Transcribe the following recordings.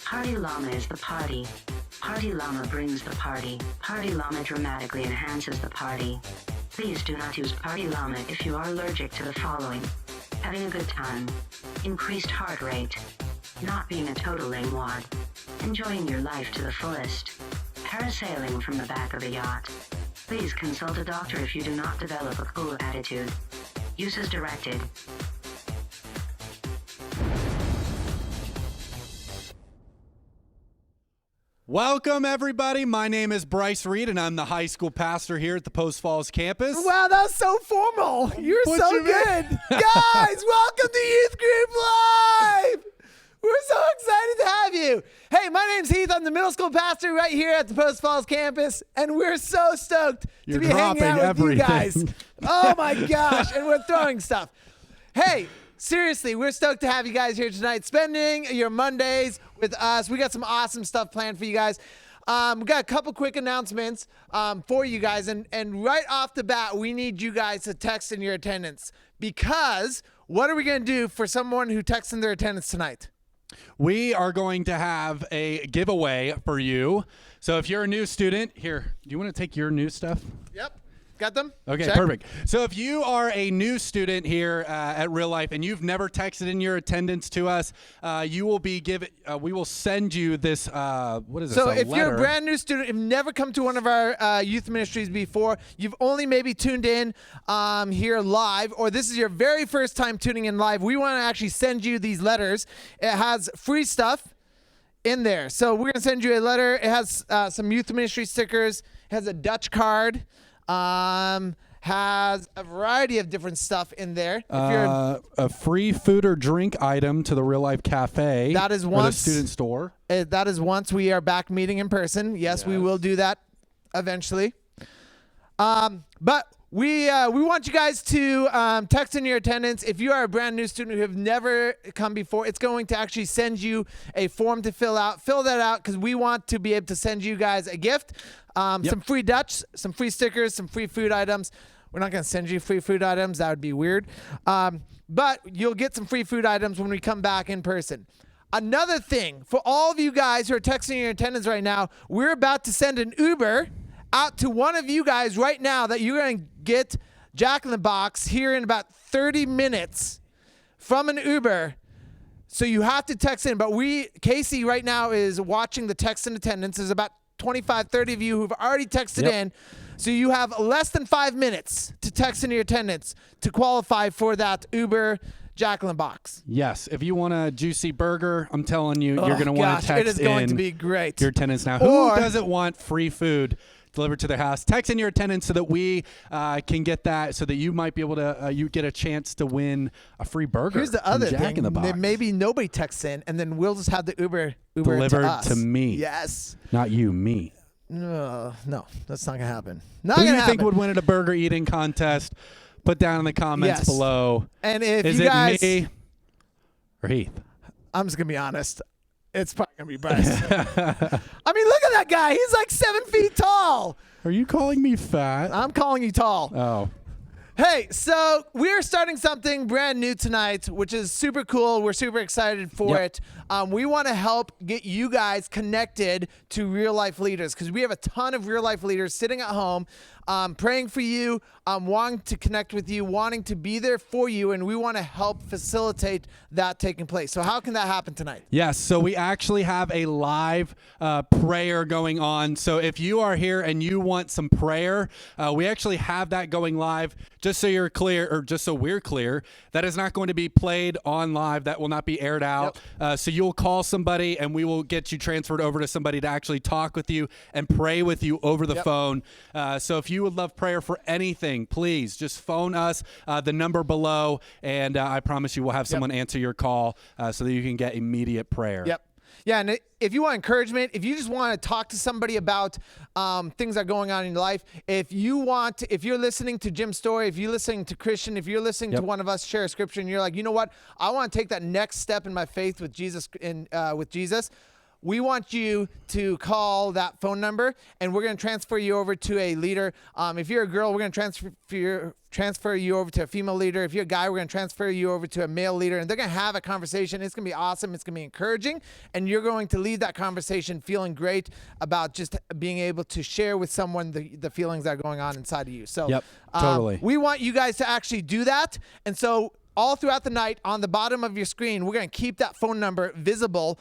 Party Llama is the party. Party Llama brings the party. Party Llama dramatically enhances the party. Please do not use Party Llama if you are allergic to the following: having a good time, increased heart rate, not being a total lame-wad, enjoying your life to the fullest, parasailing from the back of a yacht. Please consult a doctor if you do not develop a cool attitude. Use as directed. Welcome, everybody. My name is Bryce Reed, and I'm the high school pastor here at the Post Falls campus. Wow, that was so formal. You're What so you mean? good. Guys, welcome to Youth Group Live. We're so excited to have you. Hey, my name's Heath. I'm the middle school pastor right here at the Post Falls campus, and we're so stoked You're to be hanging out with dropping you guys. everything. Oh, my gosh, and we're throwing stuff. Hey, seriously, we're stoked to have you guys here tonight, spending your Mondays with us. We got some awesome stuff planned for you guys. We got a couple quick announcements for you guys, and right off the bat, we need you guys to text in your attendance, because what are we going to do for someone who texts in their attendance tonight? We are going to have a giveaway for you. So if you're a new student, here, do you want to take your new stuff? Yep. Got them? Okay, Check. perfect. So if you are a new student here at Real Life and you've never texted in your attendance to us, you will be given. We will send you this. What is this? So a if you're a letter. brand new student, you've never come to one of our youth ministries before, you've only maybe tuned in here live, or this is your very first time tuning in live, we want to actually send you these letters. It has free stuff in there. So we're going to send you a letter. It has some youth ministry stickers. It has a Dutch card. Has a variety of different stuff in there. If you're A free food or drink item to the Real Life Cafe. That is or once- the student store. that is once we are back meeting in person. Yes, we will do that eventually. But we want you guys to text in your attendance. If you are a brand new student who have never come before, it's going to actually send you a form to fill out. Fill that out, because we want to be able to send you guys a gift. Some free Dutch, some free stickers, some free food items. We're not going to send you free food items. That would be weird. But you'll get some free food items when we come back in person. Another thing, for all of you guys who are texting your attendance right now, we're about to send an Uber out to one of you guys right now that you're going to get Jack in the Box here in about 30 minutes from an Uber. So you have to text in. But Casey right now is watching the text in attendance. There's about 25, 30 of you who've already texted in. So you have less than 5 minutes to text in your attendance to qualify for that Uber Jack in the Box. Yes. If you want a juicy burger, I'm telling you, you're going to want to Gosh, text it is going in to be great. your attendance now. Or- Who doesn't want free food delivered to their house? Text in your attendance so that we can get that, so that you might be able to you get a chance to win a free burger. Here's the from other Jack thing. in the Box. Maybe nobody texts in, and then we'll just have the Uber Delivered to us. to me. Yes. Not you, me. No, that's not gonna happen. Not Who do gonna you happen. think would win at a burger eating contest? Put down in the comments Yes. below. And if Is you it guys, me or Heath? I'm just gonna be honest. It's probably gonna be Bryce. I mean, look at that guy. He's like 7 feet tall. Are you calling me fat? I'm calling you tall. Oh. Hey, so we're starting something brand new tonight, which is super cool. We're super excited for Yep. it. We want to help get you guys connected to real life leaders, because we have a ton of real life leaders sitting at home, praying for you, wanting to connect with you, wanting to be there for you, and we want to help facilitate that taking place. So how can that happen tonight? Yes, so we actually have a live prayer going on. So if you are here and you want some prayer, we actually have that going live. Just so you're clear, or just so we're clear, that is not going to be played on live. That will not be aired out. So you'll call somebody and we will get you transferred over to somebody to actually talk with you and pray with you over the phone. So if you would love prayer for anything, please just phone us, the number below, and I promise you we'll have someone answer your call so that you can get immediate prayer. Yep. Yeah, and if you want encouragement, if you just want to talk to somebody about things that are going on in your life, if you're listening to Jim's story, if you're listening to Christian, if you're listening to one of us share a scripture, and you're like, you know what, I want to take that next step in my faith with Jesus, we want you to call that phone number, and we're going to transfer you over to a leader. If you're a girl, we're going to transfer you over to a female leader. If you're a guy, we're going to transfer you over to a male leader, and they're going to have a conversation. It's going to be awesome. It's going to be encouraging, and you're going to leave that conversation feeling great about just being able to share with someone the feelings that are going on inside of you. So Yep, totally. we want you guys to actually do that, and so all throughout the night on the bottom of your screen, we're going to keep that phone number visible.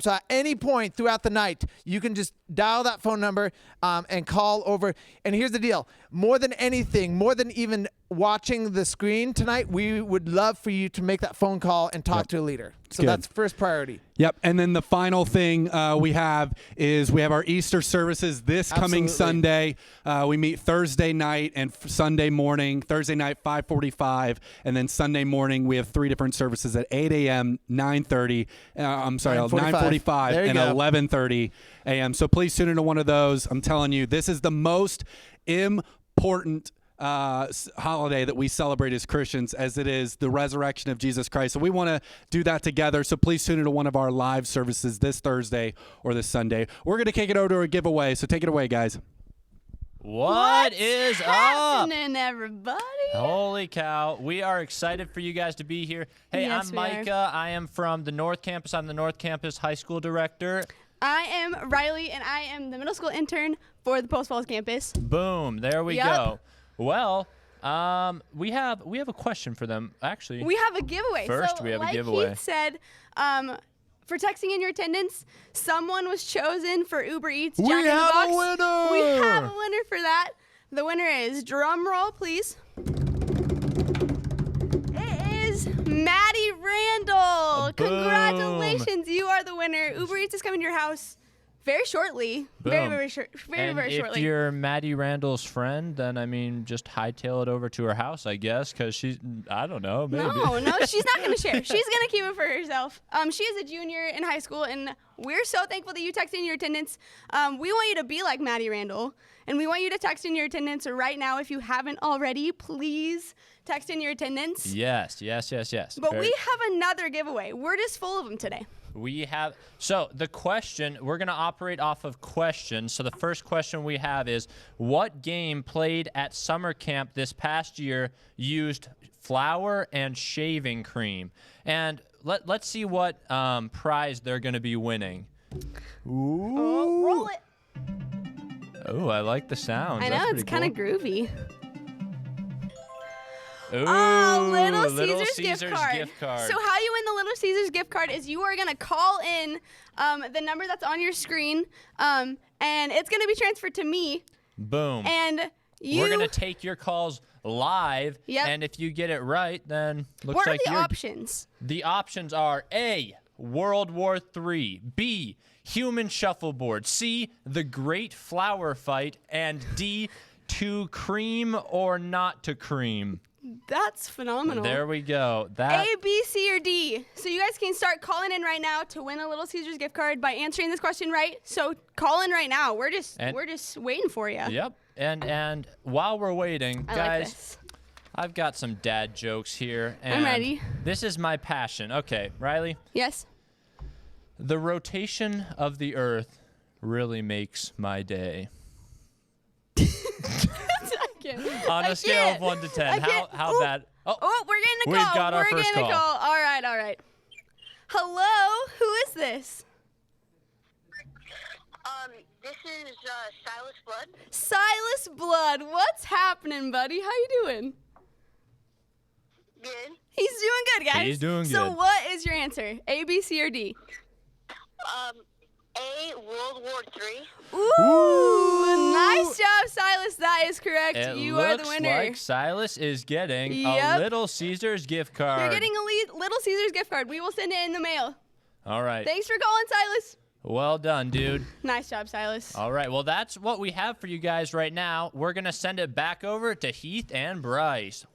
So at any point throughout the night, you can just dial that phone number and call over. And here's the deal. More than anything, more than even watching the screen tonight, we would love for you to make that phone call and talk to a leader. So Good. that's first priority. Yep. And then the final thing we have our Easter services this coming Absolutely. Sunday. We meet Thursday night and Sunday morning. Thursday night, 5:45. And then Sunday morning, we have 3 different services at 8 a.m., 9:30. 9:45 There you and go. 11:30 a.m. So please tune into one of those. I'm telling you, this is the most important holiday that we celebrate as Christians, as it is the resurrection of Jesus Christ. So we want to do that together. So please tune into one of our live services this Thursday or this Sunday. We're going to kick it over to a giveaway. So take it away, guys. What is up? happening, everybody? Holy cow. We are excited for you guys to be here. Hey, Yes, I'm we are. Micah. I am from the North Campus. I'm the North Campus High School Director. I am Riley, and I am the middle school intern for the Post Falls campus. Boom. There we Yep. go. Well, we have a question for them, actually. We have a giveaway. First, so we have a like giveaway. Heath said, for texting in your attendance, someone was chosen for Uber Eats. We Jack in the have a Box. winner! We have a winner for that. The winner is, drum roll, please. It is Maddie Randall. Boom. Congratulations, you are the winner. Uber Eats is coming to your house very shortly. Very, Boom. very short. Very, and very if shortly. you're Maddie Randall's friend, then, I mean, just hightail it over to her house, I guess, because she's, I don't know, maybe. No, she's not going to share. She's going to keep it for herself. She is a junior in high school, and we're so thankful that you texted in your attendance. We want you to be like Maddie Randall, and we want you to text in your attendance right now. If you haven't already, please text in your attendance. Yes. But Very- we have another giveaway. We're just full of them today. We have, so the question, we're going to operate off of questions. So the first question we have is, what game played at summer camp this past year used flour and shaving cream? And let's see what prize they're going to be winning. Oh, roll it. Oh, I like the sound. I know, it's kind of groovy. Ooh, Oh, Little Little Caesars gift card. gift card. So how you win the Little Caesars gift card is you are going to call in the number that's on your screen, and it's going to be transferred to me. Boom. And We're going to take your calls live. Yep. And if you get it right, then looks what are like the you're... options? The options are A, World War III, B, Human Shuffleboard, C, The Great Flower Fight, and D, To Cream or Not to Cream. That's phenomenal. There we go. A, B, C, or D. So you guys can start calling in right now to win a Little Caesars gift card by answering this question right. So call in right now. We're just waiting for you. Yep. And while we're waiting, I guys, like this. I've got some dad jokes here. And I'm ready. This is my passion. Okay, Riley. Yes. The rotation of the Earth really makes my day. On a scale of 1 to 10, how bad? Oh, we're getting a call. We've got our we're first getting a call. call. All right. Hello, who is this? This is Silas Blood. Silas Blood. What's happening, buddy? How you doing? Good. He's doing good, guys. He's doing So good. what is your answer? A, B, C, or D? A, World War III. Ooh, nice job, Silas. That is correct. It You looks are the winner. like Silas is getting Yep. a Little Caesars gift card. You're getting a Little Caesars gift card. We will send it in the mail. All right. Thanks for calling, Silas. Well done, dude. Nice job, Silas. All right. Well, that's what we have for you guys right now. We're going to send it back over to Heath and Bryce.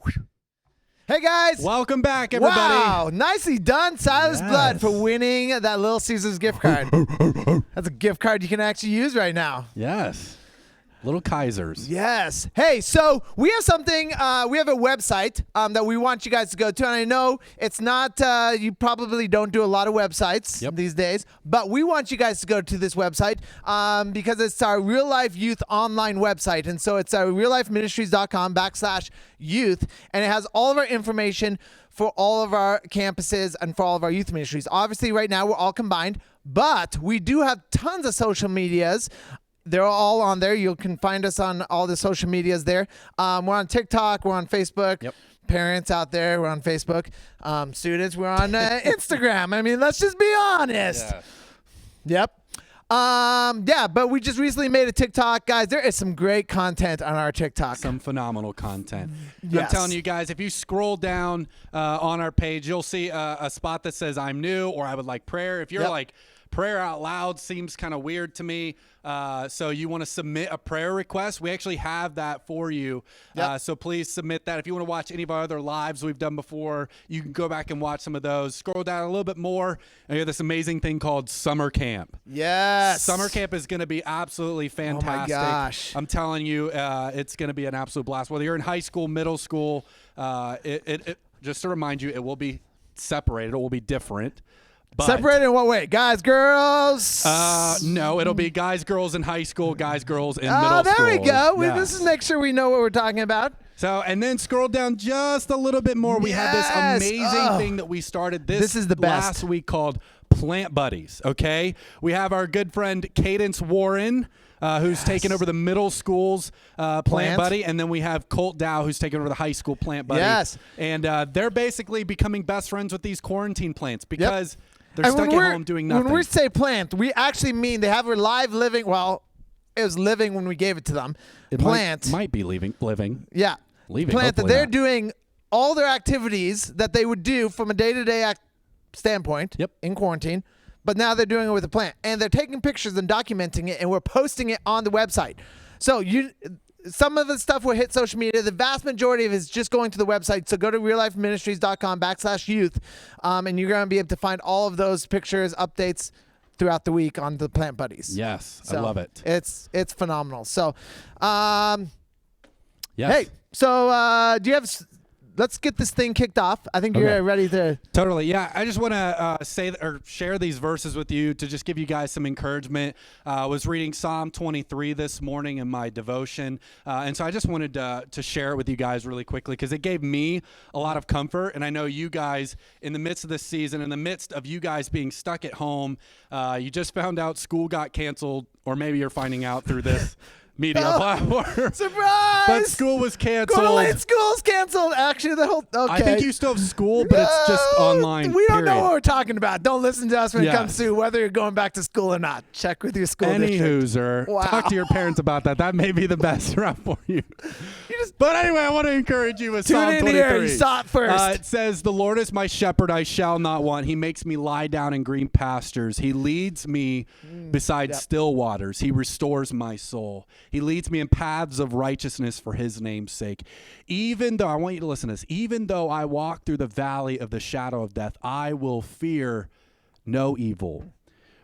Hey, guys. Welcome back, everybody. Wow, nicely done, Silas Yes. Blood, for winning that Little Caesars gift card. That's a gift card you can actually use right now. Yes. Little Kaisers. Yes. Hey, so we have something. We have a website that we want you guys to go to, and I know it's not. You probably don't do a lot of websites these days, but we want you guys to go to this website because it's our Real Life Youth online website, and so it's reallifeministries.com/youth, and it has all of our information for all of our campuses and for all of our youth ministries. Obviously, right now we're all combined, but we do have tons of social medias. They're all on there. You can find us on all the social medias there. We're on TikTok. We're on Facebook. Yep. Parents out there, we're on Facebook. Students, we're on Instagram. I mean, let's just be honest. Yeah. Yep. Yeah, but we just recently made a TikTok. Guys, there is some great content on our TikTok. Some phenomenal content. Yes. I'm telling you guys, if you scroll down on our page, you'll see a spot that says I'm new or I would like prayer. If you're like, prayer out loud seems kind of weird to me. So you want to submit a prayer request, we actually have that for you. So please submit that. If you want to watch any of our other lives we've done before, you can go back and watch some of those. Scroll down a little bit more, and you have this amazing thing called Summer Camp. Yes. Summer Camp is going to be absolutely fantastic. Oh my gosh. I'm telling you, it's going to be an absolute blast. Whether you're in high school, middle school, it just to remind you, it will be separated. It will be different. But, separated in what way? Guys, girls? No, it'll be guys, girls in high school, guys, girls in middle school. Oh, there we go. Yes. This is make sure we know what we're talking about. So, and then scroll down just a little bit more. We have this amazing thing that we started this is the best. last week called Plant Buddies, okay? We have our good friend Cadence Warren, who's taken over the middle school's plant buddy, and then we have Colt Dow, who's taken over the high school plant buddy. Yes. And they're basically becoming best friends with these quarantine plants because they're stuck at home doing nothing. When we say plant, we actually mean they have a live living, well, it was living when we gave it to them. It Plant. might be living. Yeah. Leaving, Plant that hopefully they're not. doing all their activities that they would do from a day-to-day standpoint in quarantine, but now they're doing it with a plant. And they're taking pictures and documenting it, and we're posting it on the website. So some of the stuff will hit social media. The vast majority of it is just going to the website. So go to reallifeministries.com/youth, and you're going to be able to find all of those pictures, updates throughout the week on the Plant Buddies. Yes, So I love it. It's phenomenal. So, Yes. hey, so do you have? Let's get this thing kicked off. I think you're ready to. Totally, yeah. I just want to share these verses with you to just give you guys some encouragement. I was reading Psalm 23 this morning in my devotion, and so I just wanted to share it with you guys really quickly because it gave me a lot of comfort. And I know you guys, in the midst of this season, in the midst of you guys being stuck at home, you just found out school got canceled, or maybe you're finding out through this media platform. Surprise! But school was canceled. Gordon school's canceled. Actually, the whole. Okay. I think you still have school, but it's just online. We don't know period. what we're talking about. Don't listen to us when it Yes. comes to whether you're going back to school or not. Check with your school Any district. hooser. Wow. Talk to your parents about that. That may be the best route for you. But anyway, I want to encourage you with Tune Psalm in 23. here. You saw it first. It says, "The Lord is my shepherd; I shall not want. He makes me lie down in green pastures. He leads me beside still waters. He restores my soul. He leads me in paths of righteousness for His name's sake. Even though," I want you to listen to this, "even though I walk through the valley of the shadow of death, I will fear no evil.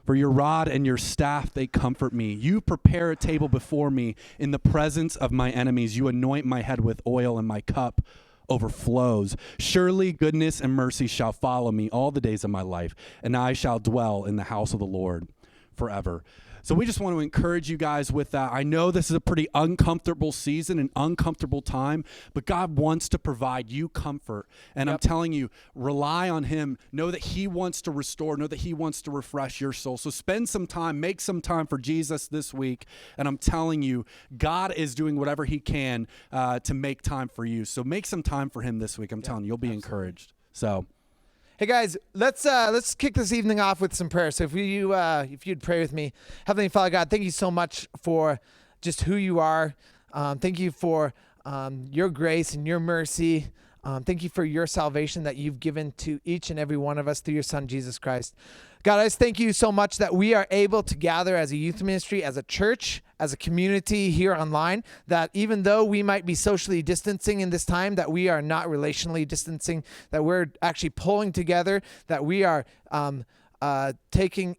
For your rod and your staff, they comfort me. You prepare a table before me in the presence of my enemies. You anoint my head with oil, and my cup overflows. Surely goodness and mercy shall follow me all the days of my life, and I shall dwell in the house of the Lord forever." So we just want to encourage you guys with that. I know this is a pretty uncomfortable season, an uncomfortable time, but God wants to provide you comfort. And I'm telling you, rely on Him. Know that He wants to restore. Know that He wants to refresh your soul. So spend some time, make some time for Jesus this week. And I'm telling you, God is doing whatever He can to make time for you. So make some time for Him this week. I'm telling you, you'll be encouraged. So. Hey guys, let's kick this evening off with some prayer. So if you'd pray with me, Heavenly Father God, thank you so much for just who you are. Thank you for your grace and your mercy. Thank you for your salvation that you've given to each and every one of us through your Son Jesus Christ. God, I just thank you so much that we are able to gather as a youth ministry, as a church, as a community here online, that even though we might be socially distancing in this time, that we are not relationally distancing, that we're actually pulling together, that we are taking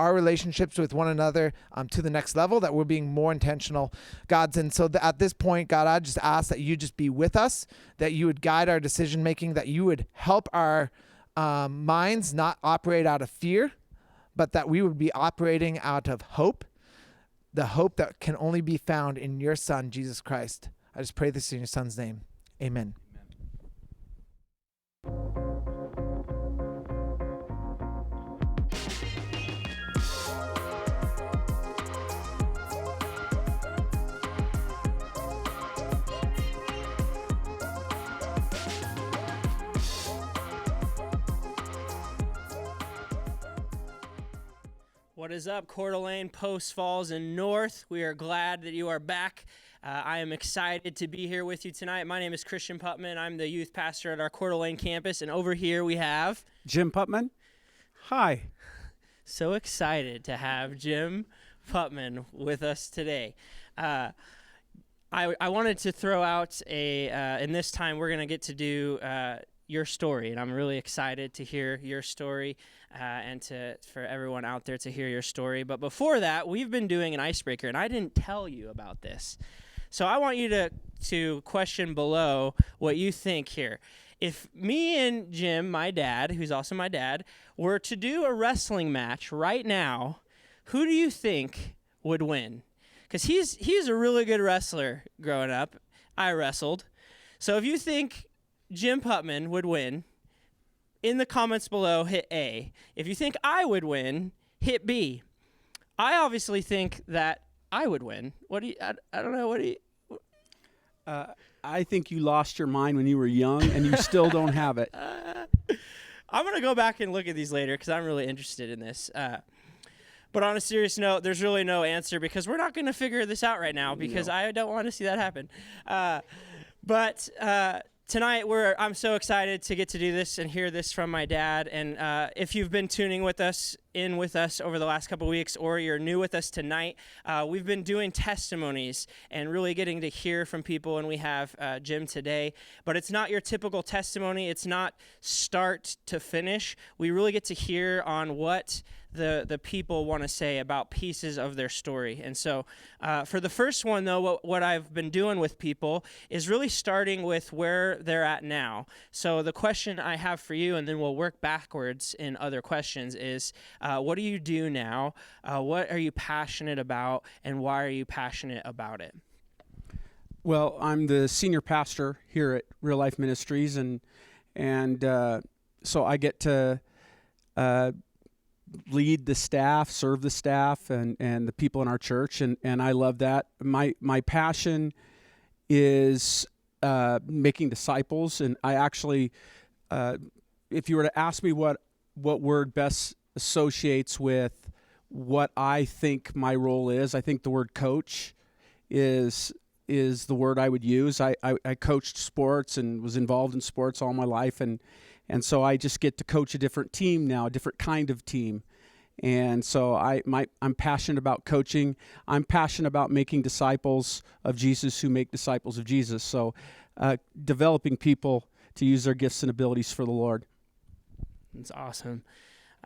our relationships with one another to the next level, that we're being more intentional, God. And so at this point, God, I just ask that you just be with us, that you would guide our decision making, that you would help our minds not operate out of fear, but that we would be operating out of hope, the hope that can only be found in your Son, Jesus Christ. I just pray this in your Son's name. Amen. What is up, Coeur d'Alene, Post Falls, and North? We are glad that you are back. I am excited to be here with you tonight. My name is Christian Putman. I'm the youth pastor at our Coeur d'Alene campus, and over here we have Jim Putman. Hi. So excited to have Jim Putman with us today. I wanted to throw out and this time we're going to get to do your story, and I'm really excited to hear your story and for everyone out there to hear your story. But before that, we've been doing an icebreaker, and I didn't tell you about this. So I want you to question below what you think here. If me and Jim, my dad, who's also my dad, were to do a wrestling match right now, who do you think would win? Because he's a really good wrestler growing up. I wrestled. So if you think Jim Putman would win, in the comments below, hit A. If you think I would win, hit B. I obviously think that I would win. What do you? I don't know. What do you? I think you lost your mind when you were young, and you still don't have it. I'm gonna go back and look at these later because I'm really interested in this. But on a serious note, there's really no answer because we're not gonna figure this out right now because I don't want to see that happen. But tonight, I'm so excited to get to do this and hear this from my dad. And if you've been tuning with us over the last couple of weeks, or you're new with us tonight, we've been doing testimonies and really getting to hear from people. And we have Jim today, but it's not your typical testimony. It's not start to finish. We really get to hear on what the people want to say about pieces of their story. And so for the first one, though, what I've been doing with people is really starting with where they're at now. So the question I have for you, and then we'll work backwards in other questions, is what do you do now? What are you passionate about, and why are you passionate about it? Well, I'm the senior pastor here at Real Life Ministries, and so I get to lead the staff, serve the staff, and the people in our church, and I love that. My passion is making disciples, and I actually, if you were to ask me what word best associates with what I think my role is, I think the word coach is the word I would use. I coached sports and was involved in sports all my life, and so I just get to coach a different team now, a different kind of team. And so I'm passionate about coaching. I'm passionate about making disciples of Jesus who make disciples of Jesus. So developing people to use their gifts and abilities for the Lord. That's awesome.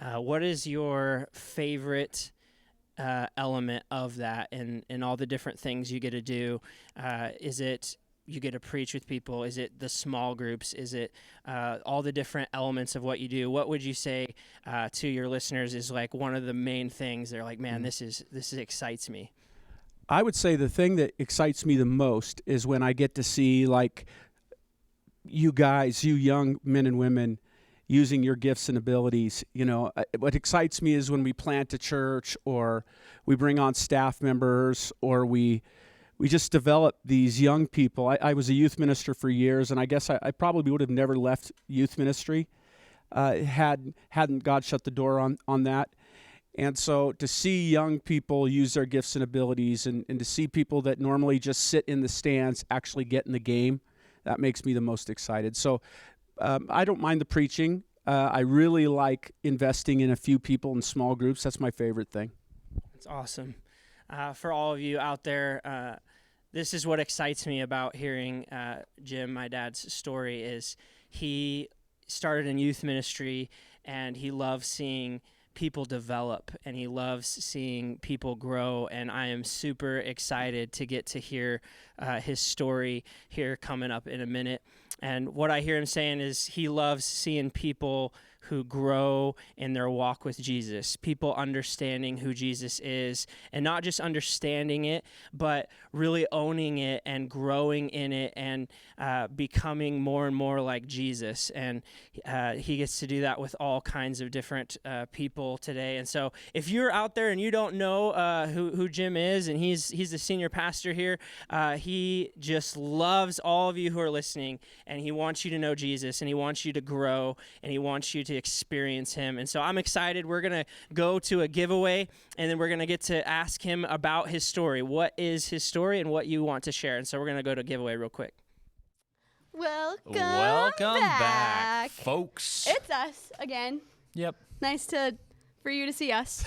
What is your favorite element of that and all the different things you get to do? Is it you get to preach with people? Is it the small groups? Is it all the different elements of what you do? What would you say to your listeners is like one of the main things they're like, man, this excites me? I would say the thing that excites me the most is when I get to see like you guys, you young men and women, using your gifts and abilities. You know, what excites me is when we plant a church, or we bring on staff members, or we just develop these young people. I was a youth minister for years, and I guess I probably would have never left youth ministry hadn't God shut the door on that. And so to see young people use their gifts and abilities, and to see people that normally just sit in the stands actually get in the game, that makes me the most excited. So I don't mind the preaching. I really like investing in a few people in small groups. That's my favorite thing. That's awesome. For all of you out there, this is what excites me about hearing Jim, my dad's story, is he started in youth ministry, and he loves seeing people develop, and he loves seeing people grow. And I am super excited to get to hear his story here coming up in a minute. And what I hear him saying is he loves seeing people who grow in their walk with Jesus, people understanding who Jesus is, and not just understanding it, but really owning it and growing in it and becoming more and more like Jesus. And he gets to do that with all kinds of different people today. And so if you're out there and you don't know who Jim is, and he's the senior pastor here, he just loves all of you who are listening, and he wants you to know Jesus, and he wants you to grow, and he wants you to experience him. And so I'm excited. We're going to go to a giveaway, and then we're going to get to ask him about his story. What is his story and what you want to share? And so we're going to go to giveaway real quick. Welcome back, folks. It's us again. Yep. Nice for you to see us.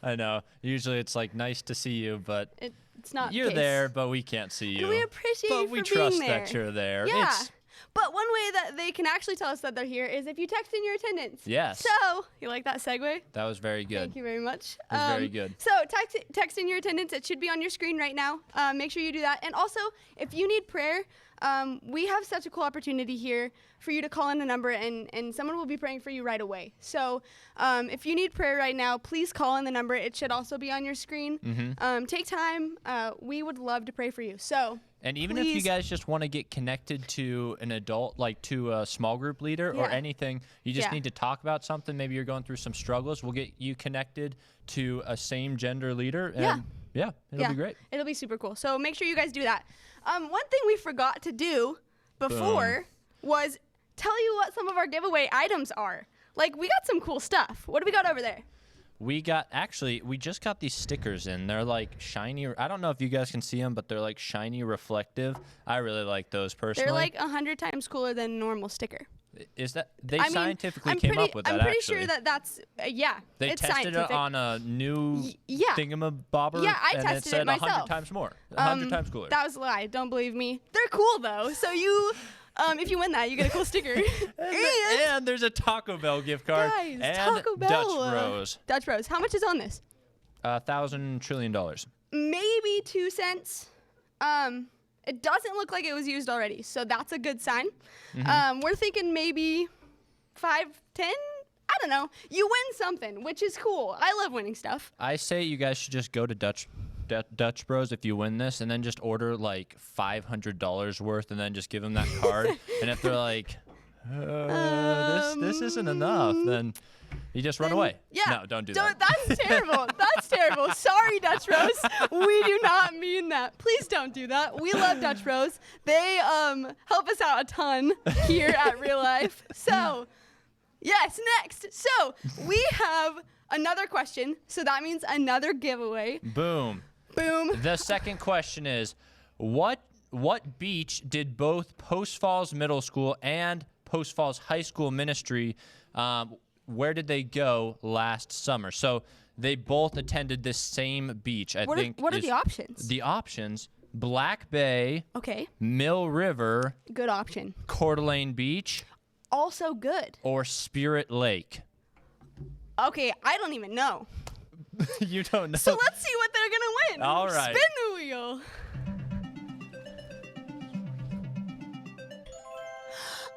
I know. Usually it's like nice to see you, but It's not the you're case. there, but we can't see you. And we appreciate you but for we being trust there. that you're there. Yeah. It's, But one way that they can actually tell us that they're here is if you text in your attendance. Yes. So, you like that segue? that was very good. Thank you very much. It was very good. So, text in your attendance. It should be on your screen right now. Make sure you do that. And also, if you need prayer, we have such a cool opportunity here for you to call in a number, and someone will be praying for you right away. So, if you need prayer right now, please call in the number. It should also be on your screen. Mm-hmm. Take time. We would love to pray for you. So, And even if you guys just want to get connected to an adult, like to a small group leader or Yeah. anything, you just Yeah. need to talk about something. Maybe you're going through some struggles. We'll get you connected to a same gender leader. And yeah, it'll be great. It'll be super cool. So make sure you guys do that. One thing we forgot to do before was tell you what some of our giveaway items are. Like, we got some cool stuff. What do we got over there? We just got these stickers in. They're like shiny. I don't know if you guys can see them, but they're like shiny reflective. I really like those personally. They're like 100 times cooler than a normal sticker. Is that they I mean, scientifically came up with that? I'm pretty actually. sure that's yeah. They it's tested scientific. it on a new yeah. thingamabobber. Yeah, I and tested it said it myself. 100 times more. 100 times cooler. That was a lie. Don't believe me. They're cool though. So you, if you win that, you get a cool sticker. and there's a Taco Bell gift card. Guys, and Taco Bell. Dutch Bros. Dutch Bros. How much is on this? $1,000 trillion. Maybe 2 cents. It doesn't look like it was used already, so that's a good sign. We're thinking maybe 5, 10. I don't know. You win something, which is cool. I love winning stuff. I say you guys should just go to Dutch Bros if you win this, and then just order like $500 worth, and then just give them that card. And if they're like, this isn't enough, then you just run away. Yeah. No, don't do that. That's terrible. That's terrible. Sorry, Dutch Bros. We do not mean that. Please don't do that. We love Dutch Bros. They help us out a ton here at Real Life. So, yes, next. So, we have another question. So that means another giveaway. Boom. Boom. The second question is, what beach did both Post Falls Middle School and Post Falls High School ministry, where did they go last summer? So they both attended this same beach. What are the options? The options: Black Bay, Okay. Mill River, Good option. Coeur d'Alene Beach, Also good. or Spirit Lake. Okay, I don't even know. You don't know. So let's see what they're going to win. All right. Spin the wheel.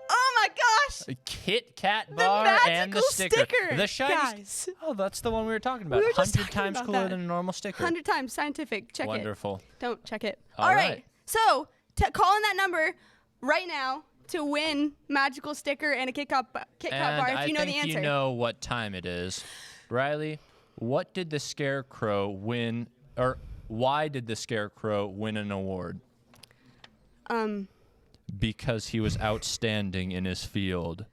Oh my gosh. Kit Kat The bar and the magical sticker. The shiny. guys. Oh, that's the one we were talking about. We were just 100 talking times about cooler that. than a normal sticker. 100 times scientific. Check Wonderful. it. Don't check it. All All right. right. So call in that number right now to win magical sticker and a Kit Kat bar And if you know I the think answer. you know what time it is. Riley, what did the Scarecrow win, or why did the Scarecrow win an award? Because he was outstanding in his field.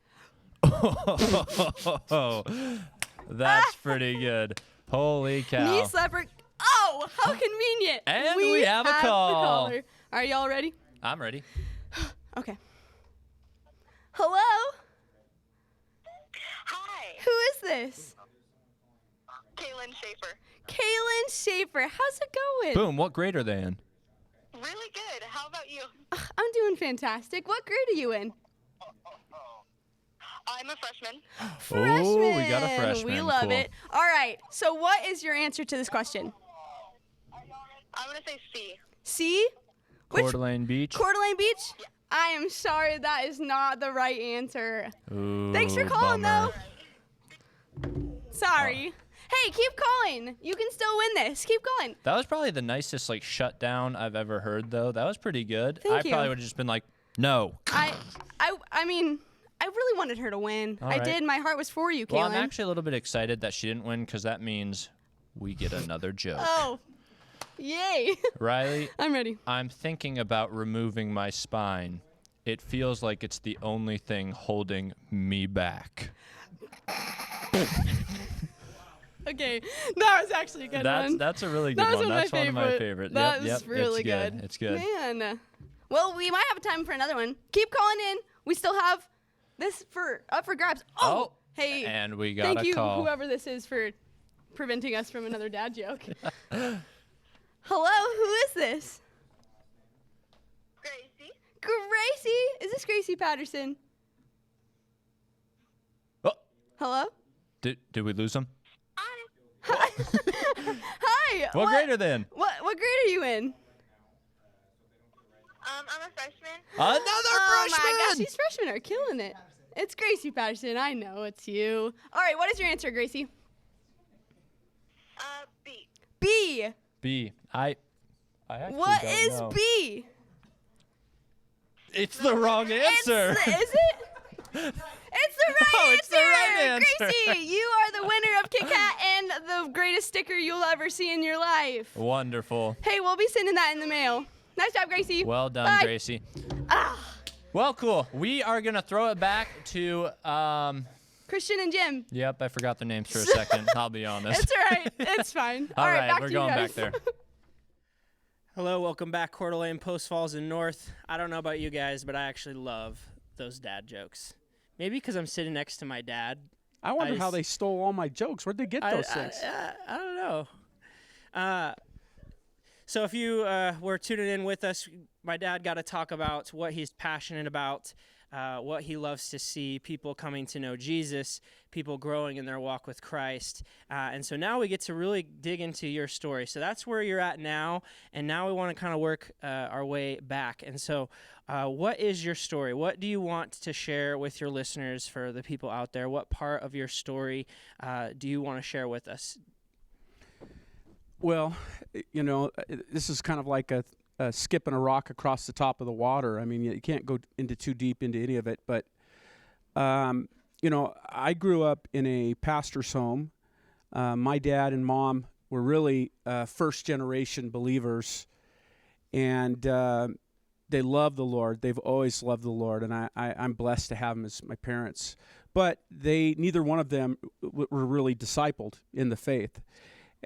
That's pretty good. Holy cow. Knee slapper. Oh, how convenient. And we have a the call. caller. Are y'all ready? I'm ready. Okay. Hello? Hi, Who is this? Kaylin Schaefer. Kaylin Schaefer. How's it going? Boom, what grade are they in? Really good. How about you? I'm doing fantastic. What grade are you in? I'm a freshman. Freshman. Oh, we got a freshman. We love Cool. it. All right. So what is your answer to this question? I'm going to say C. C? Coeur Which- d'Alene Beach. Coeur d'Alene Beach? I am sorry, that is not the right answer. Ooh, Thanks for calling, bummer. though. Sorry. Hey, keep calling. You can still win this. Keep calling. That was probably the nicest like shutdown I've ever heard, though. That was pretty good. I Thank you. probably would have just been like, no. I mean, I really wanted her to win. All I right. did. My heart was for you, Well, I'm Kaylin. actually a little bit excited that she didn't win because that means we get another joke. Oh, yay. Riley, I'm ready. I'm thinking about removing my spine. It feels like it's the only thing holding me back. Okay, that was actually a good one. That's a really good That was one. one of That's my one of my favorite. favorite. That yep, was yep, really it's good. It's good. Man. Well, we might have time for another one. Keep calling in. We still have this up for grabs. Oh, hey. And we got Thank a you, call. whoever this is, for preventing us from another dad joke. Hello, who is this? Gracie. Gracie? Is this Gracie Patterson? Oh, Hello? did we lose him? Hi. What grade are they in? What grade are you in? I'm a freshman. Another Oh freshman! my gosh, these freshmen are killing it. It's Gracie Patterson. I know it's you. All right, what is your answer, Gracie? B. B. B. I actually What don't is know. B? It's the wrong answer. Is it? It's the right Oh, answer. it's the right answer. Gracie, you are the winner of Kit Kat and the greatest sticker you'll ever see in your life. Wonderful. Hey, we'll be sending that in the mail. Nice job, Gracie. Well done, Bye. Gracie. Well, cool. We are going to throw it back to, Christian and Jim. yep, I forgot their names for a second. I'll be honest. It's all right. It's fine. All right, back we're to you going guys. back there. Hello, welcome back, Coeur d'Alene, Post Falls, and North. I don't know about you guys, but I actually love those dad jokes. Maybe because I'm sitting next to my dad. I wonder I how s- they stole all my jokes. Where'd they get those I, things? I don't know. So if you were tuning in with us, my dad got to talk about what he's passionate about, what he loves to see, people coming to know Jesus, people growing in their walk with Christ. And so now we get to really dig into your story. So that's where you're at now, and now we want to kind of work our way back. And so what is your story? What do you want to share with your listeners, for the people out there? What part of your story do you want to share with us? Well, this is kind of like a skipping a rock across the top of the water. I mean, you can't go into too deep into any of it. But, I grew up in a pastor's home. My dad and mom were really first-generation believers, and they love the Lord. They've always loved the Lord, and I'm blessed to have them as my parents. But neither one of them were really discipled in the faith.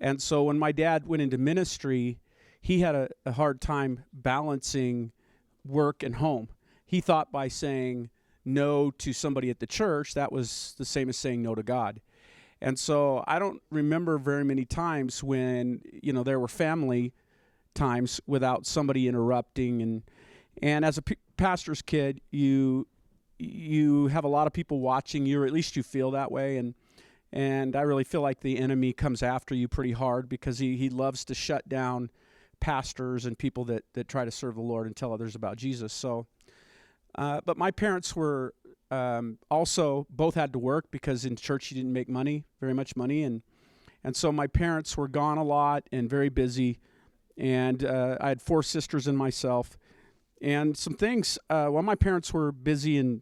And so when my dad went into ministry, he had a hard time balancing work and home. He thought by saying no to somebody at the church, that was the same as saying no to God. And so I don't remember very many times when, there were family times without somebody interrupting. And as a pastor's kid, you have a lot of people watching you, or at least you feel that way. And I really feel like the enemy comes after you pretty hard, because he loves to shut down pastors and people that try to serve the Lord and tell others about Jesus. So, but my parents were also both had to work, because in church you didn't make very much money. And so my parents were gone a lot and very busy. And I had 4 sisters and myself. And some things, while my parents were busy and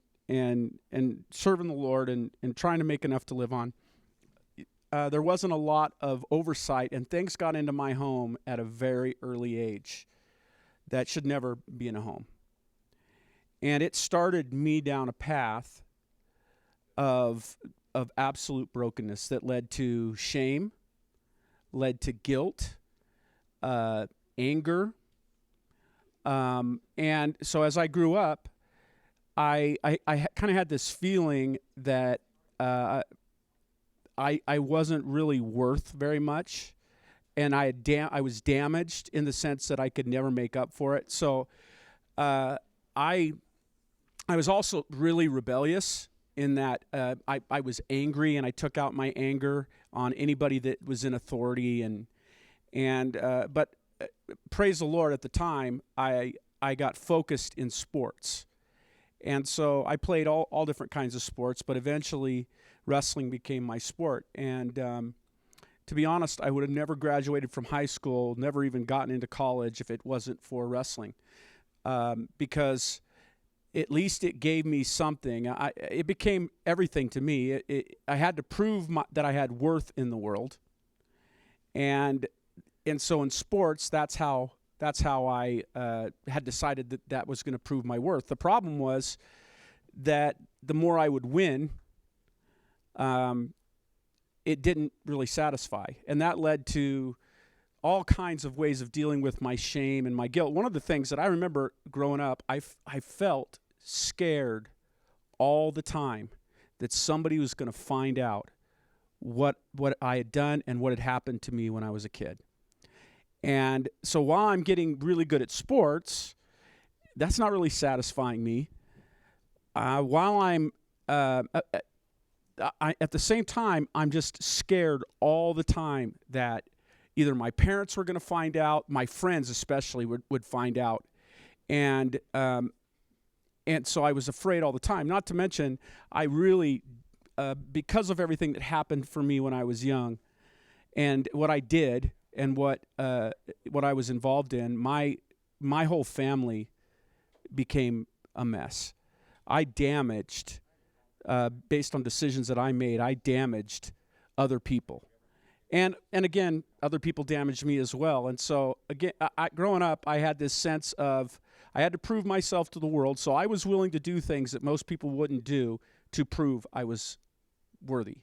serving the Lord and trying to make enough to live on, there wasn't a lot of oversight, and things got into my home at a very early age that should never be in a home. And it started me down a path of absolute brokenness that led to shame, led to guilt, anger. And so as I grew up, I kind of had this feeling that I wasn't really worth very much, and I was damaged in the sense that I could never make up for it. So I was also really rebellious in that I was angry, and I took out my anger on anybody that was in authority, but praise the Lord, at the time I got focused in sports. And so I played all different kinds of sports, but eventually wrestling became my sport. And to be honest, I would have never graduated from high school, never even gotten into college if it wasn't for wrestling, because at least it gave me something. It became everything to me. I had to prove that I had worth in the world, and so in sports, that's how I had decided that was going to prove my worth. The problem was that the more I would win, it didn't really satisfy, and that led to all kinds of ways of dealing with my shame and my guilt. One of the things that I remember growing up, I felt scared all the time that somebody was going to find out what I had done and what had happened to me when I was a kid. And so while I'm getting really good at sports, that's not really satisfying me. While I'm at the same time, I'm just scared all the time that either my parents were going to find out, my friends especially would find out, and so I was afraid all the time. Not to mention, I really, because of everything that happened for me when I was young, and what I did, and what I was involved in, my whole family became a mess. I damaged, based on decisions that I made, I damaged other people. And again, other people damaged me as well. And so, again, growing up, I had this sense of I had to prove myself to the world, so I was willing to do things that most people wouldn't do to prove I was worthy.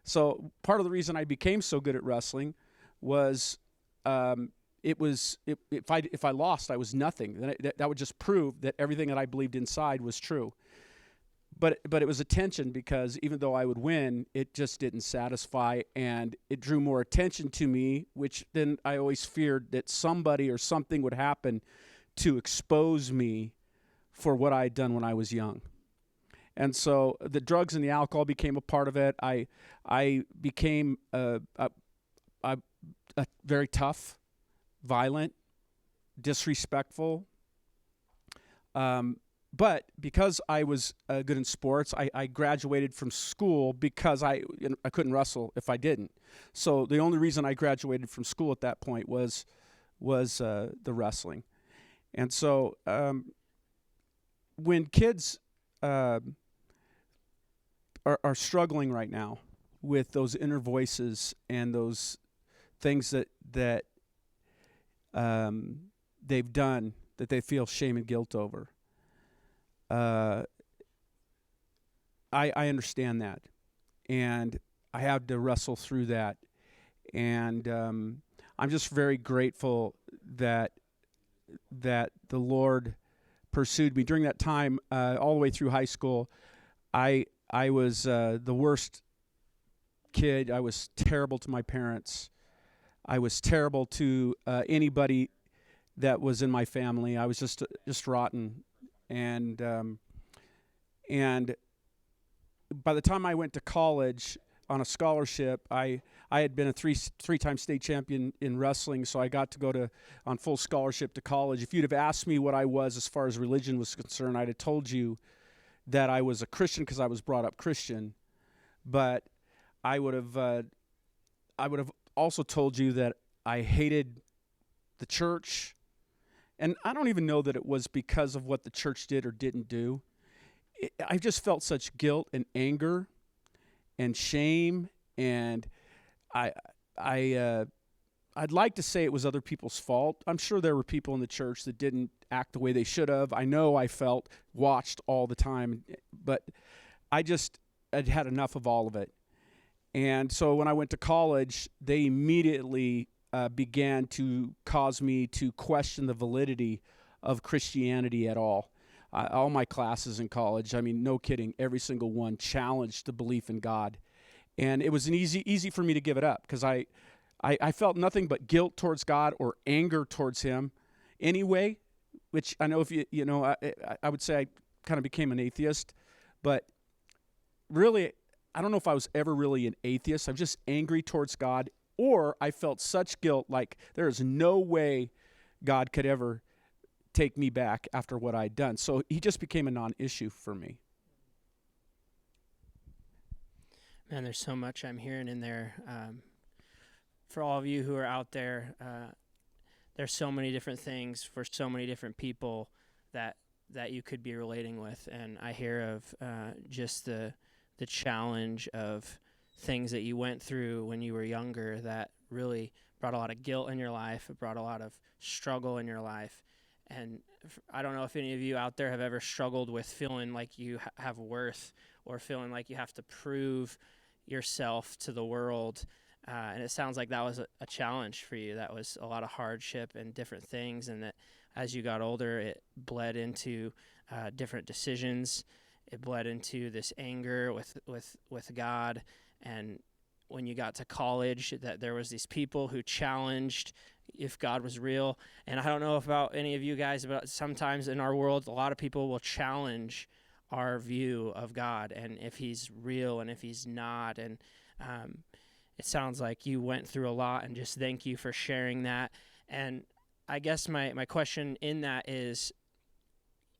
So part of the reason I became so good at wrestling was if I lost, I was nothing. Then that would just prove that everything that I believed inside was true. But it was a tension, because even though I would win, it just didn't satisfy, and it drew more attention to me, which then I always feared that somebody or something would happen to expose me for what I had done when I was young. And so the drugs and the alcohol became a part of it. I became a very tough, violent, disrespectful. But because I was good in sports, I graduated from school because I couldn't wrestle if I didn't. So the only reason I graduated from school at that point was the wrestling. And so when kids are struggling right now with those inner voices and those things that they've done that they feel shame and guilt over, I understand that, and I had to wrestle through that, and I'm just very grateful that the Lord pursued me during that time, all the way through high school. I was the worst kid. I was terrible to my parents. I was terrible to anybody that was in my family. I was just rotten. And by the time I went to college on a scholarship, I had been a three-time state champion in wrestling, so I got to go on full scholarship to college. If you'd have asked me what I was as far as religion was concerned, I'd have told you that I was a Christian because I was brought up Christian. But I would have also told you that I hated the church. And I don't even know that it was because of what the church did or didn't do. I just felt such guilt and anger and shame, and I'd like to say it was other people's fault. I'm sure there were people in the church that didn't act the way they should have. I know I felt watched all the time, but I'd had enough of all of it. And so when I went to college, they immediately began to cause me to question the validity of Christianity at all. All my classes in college, I mean, no kidding, every single one challenged the belief in God. And it was easy for me to give it up because I felt nothing but guilt towards God or anger towards him anyway, which I know if I would say I kind of became an atheist, but really, I don't know if I was ever really an atheist. I'm just angry towards God, or I felt such guilt, like there is no way God could ever take me back after what I'd done. So he just became a non-issue for me. Man, there's so much I'm hearing in there. For all of you who are out there, there's so many different things for so many different people that you could be relating with. And I hear of just the challenge of things that you went through when you were younger that really brought a lot of guilt in your life. It brought a lot of struggle in your life. And I don't know if any of you out there have ever struggled with feeling like you have worth, or feeling like you have to prove yourself to the world. And it sounds like that was a challenge for you. That was a lot of hardship and different things. And that as you got older, it bled into different decisions. It bled into this anger with God. And when you got to college, that there was these people who challenged if God was real. And I don't know about any of you guys, but sometimes in our world, a lot of people will challenge our view of God and if he's real and if he's not. And it sounds like you went through a lot, and just thank you for sharing that. And I guess my question in that is,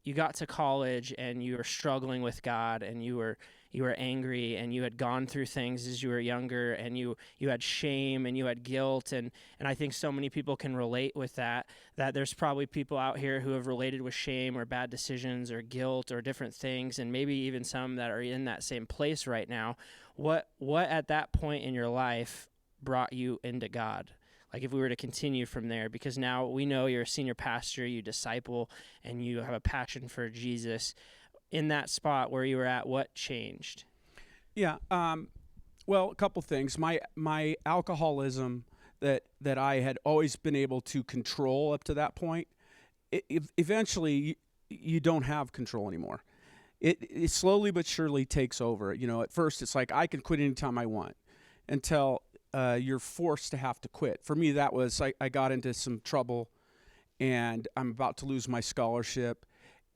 you got to college and you were struggling with God, and you were angry, and you had gone through things as you were younger, and you had shame and you had guilt, and I think so many people can relate with that there's probably people out here who have related with shame or bad decisions or guilt or different things, and maybe even some that are in that same place right now. What at that point in your life brought you into God? Like, if we were to continue from there, because now we know you're a senior pastor, you disciple, and you have a passion for Jesus. In that spot where you were at, what changed? Yeah, well, a couple things. My alcoholism that I had always been able to control up to that point, eventually you don't have control anymore. It slowly but surely takes over. You know, at first it's like I can quit anytime I want, until you're forced to have to quit. For me, that was I got into some trouble, and I'm about to lose my scholarship,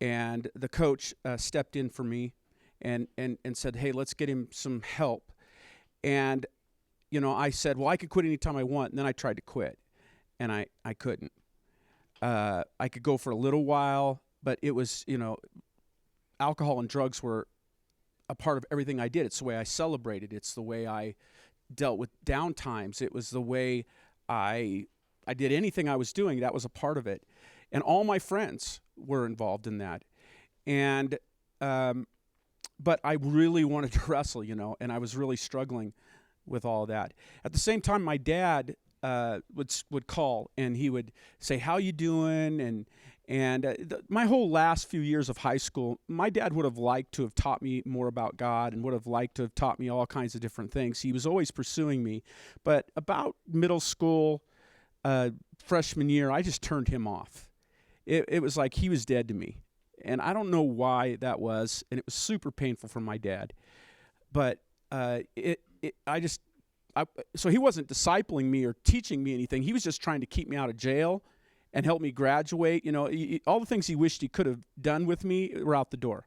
and the coach stepped in for me and said, "Hey, let's get him some help." And you know, I said, "Well, I could quit anytime I want." And then I tried to quit, and I couldn't. I could go for a little while, but it was, you know, alcohol and drugs were a part of everything I did. It's the way I celebrated. It's the way I dealt with down times. It was the way I did anything I was doing. That was a part of it. And all my friends were involved in that. And, but I really wanted to wrestle, you know, and I was really struggling with all of that. At the same time, my dad would call, and he would say, "How you doing?" And my whole last few years of high school, my dad would have liked to have taught me more about God, and would have liked to have taught me all kinds of different things. He was always pursuing me. But about middle school, freshman year, I just turned him off. It was like he was dead to me. And I don't know why that was, and it was super painful for my dad. But so he wasn't discipling me or teaching me anything. He was just trying to keep me out of jail and help me graduate. You know, all the things he wished he could have done with me were out the door.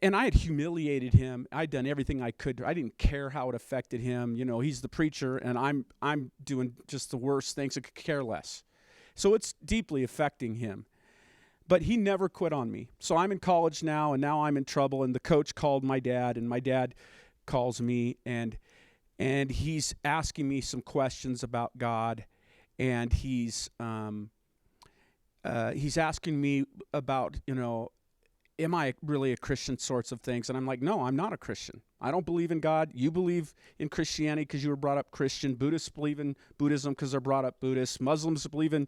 And I had humiliated him. I'd done everything I could. I didn't care how it affected him. You know, he's the preacher, and I'm doing just the worst things. I could care less. So it's deeply affecting him. But he never quit on me. So I'm in college now, and now I'm in trouble. And the coach called my dad, and my dad calls me, and he's asking me some questions about God, and he's asking me about, you know, am I really a Christian, sorts of things. And I'm like, no, I'm not a Christian. I don't believe in God. You believe in Christianity because you were brought up Christian. Buddhists believe in Buddhism because they're brought up Buddhist. Muslims believe in,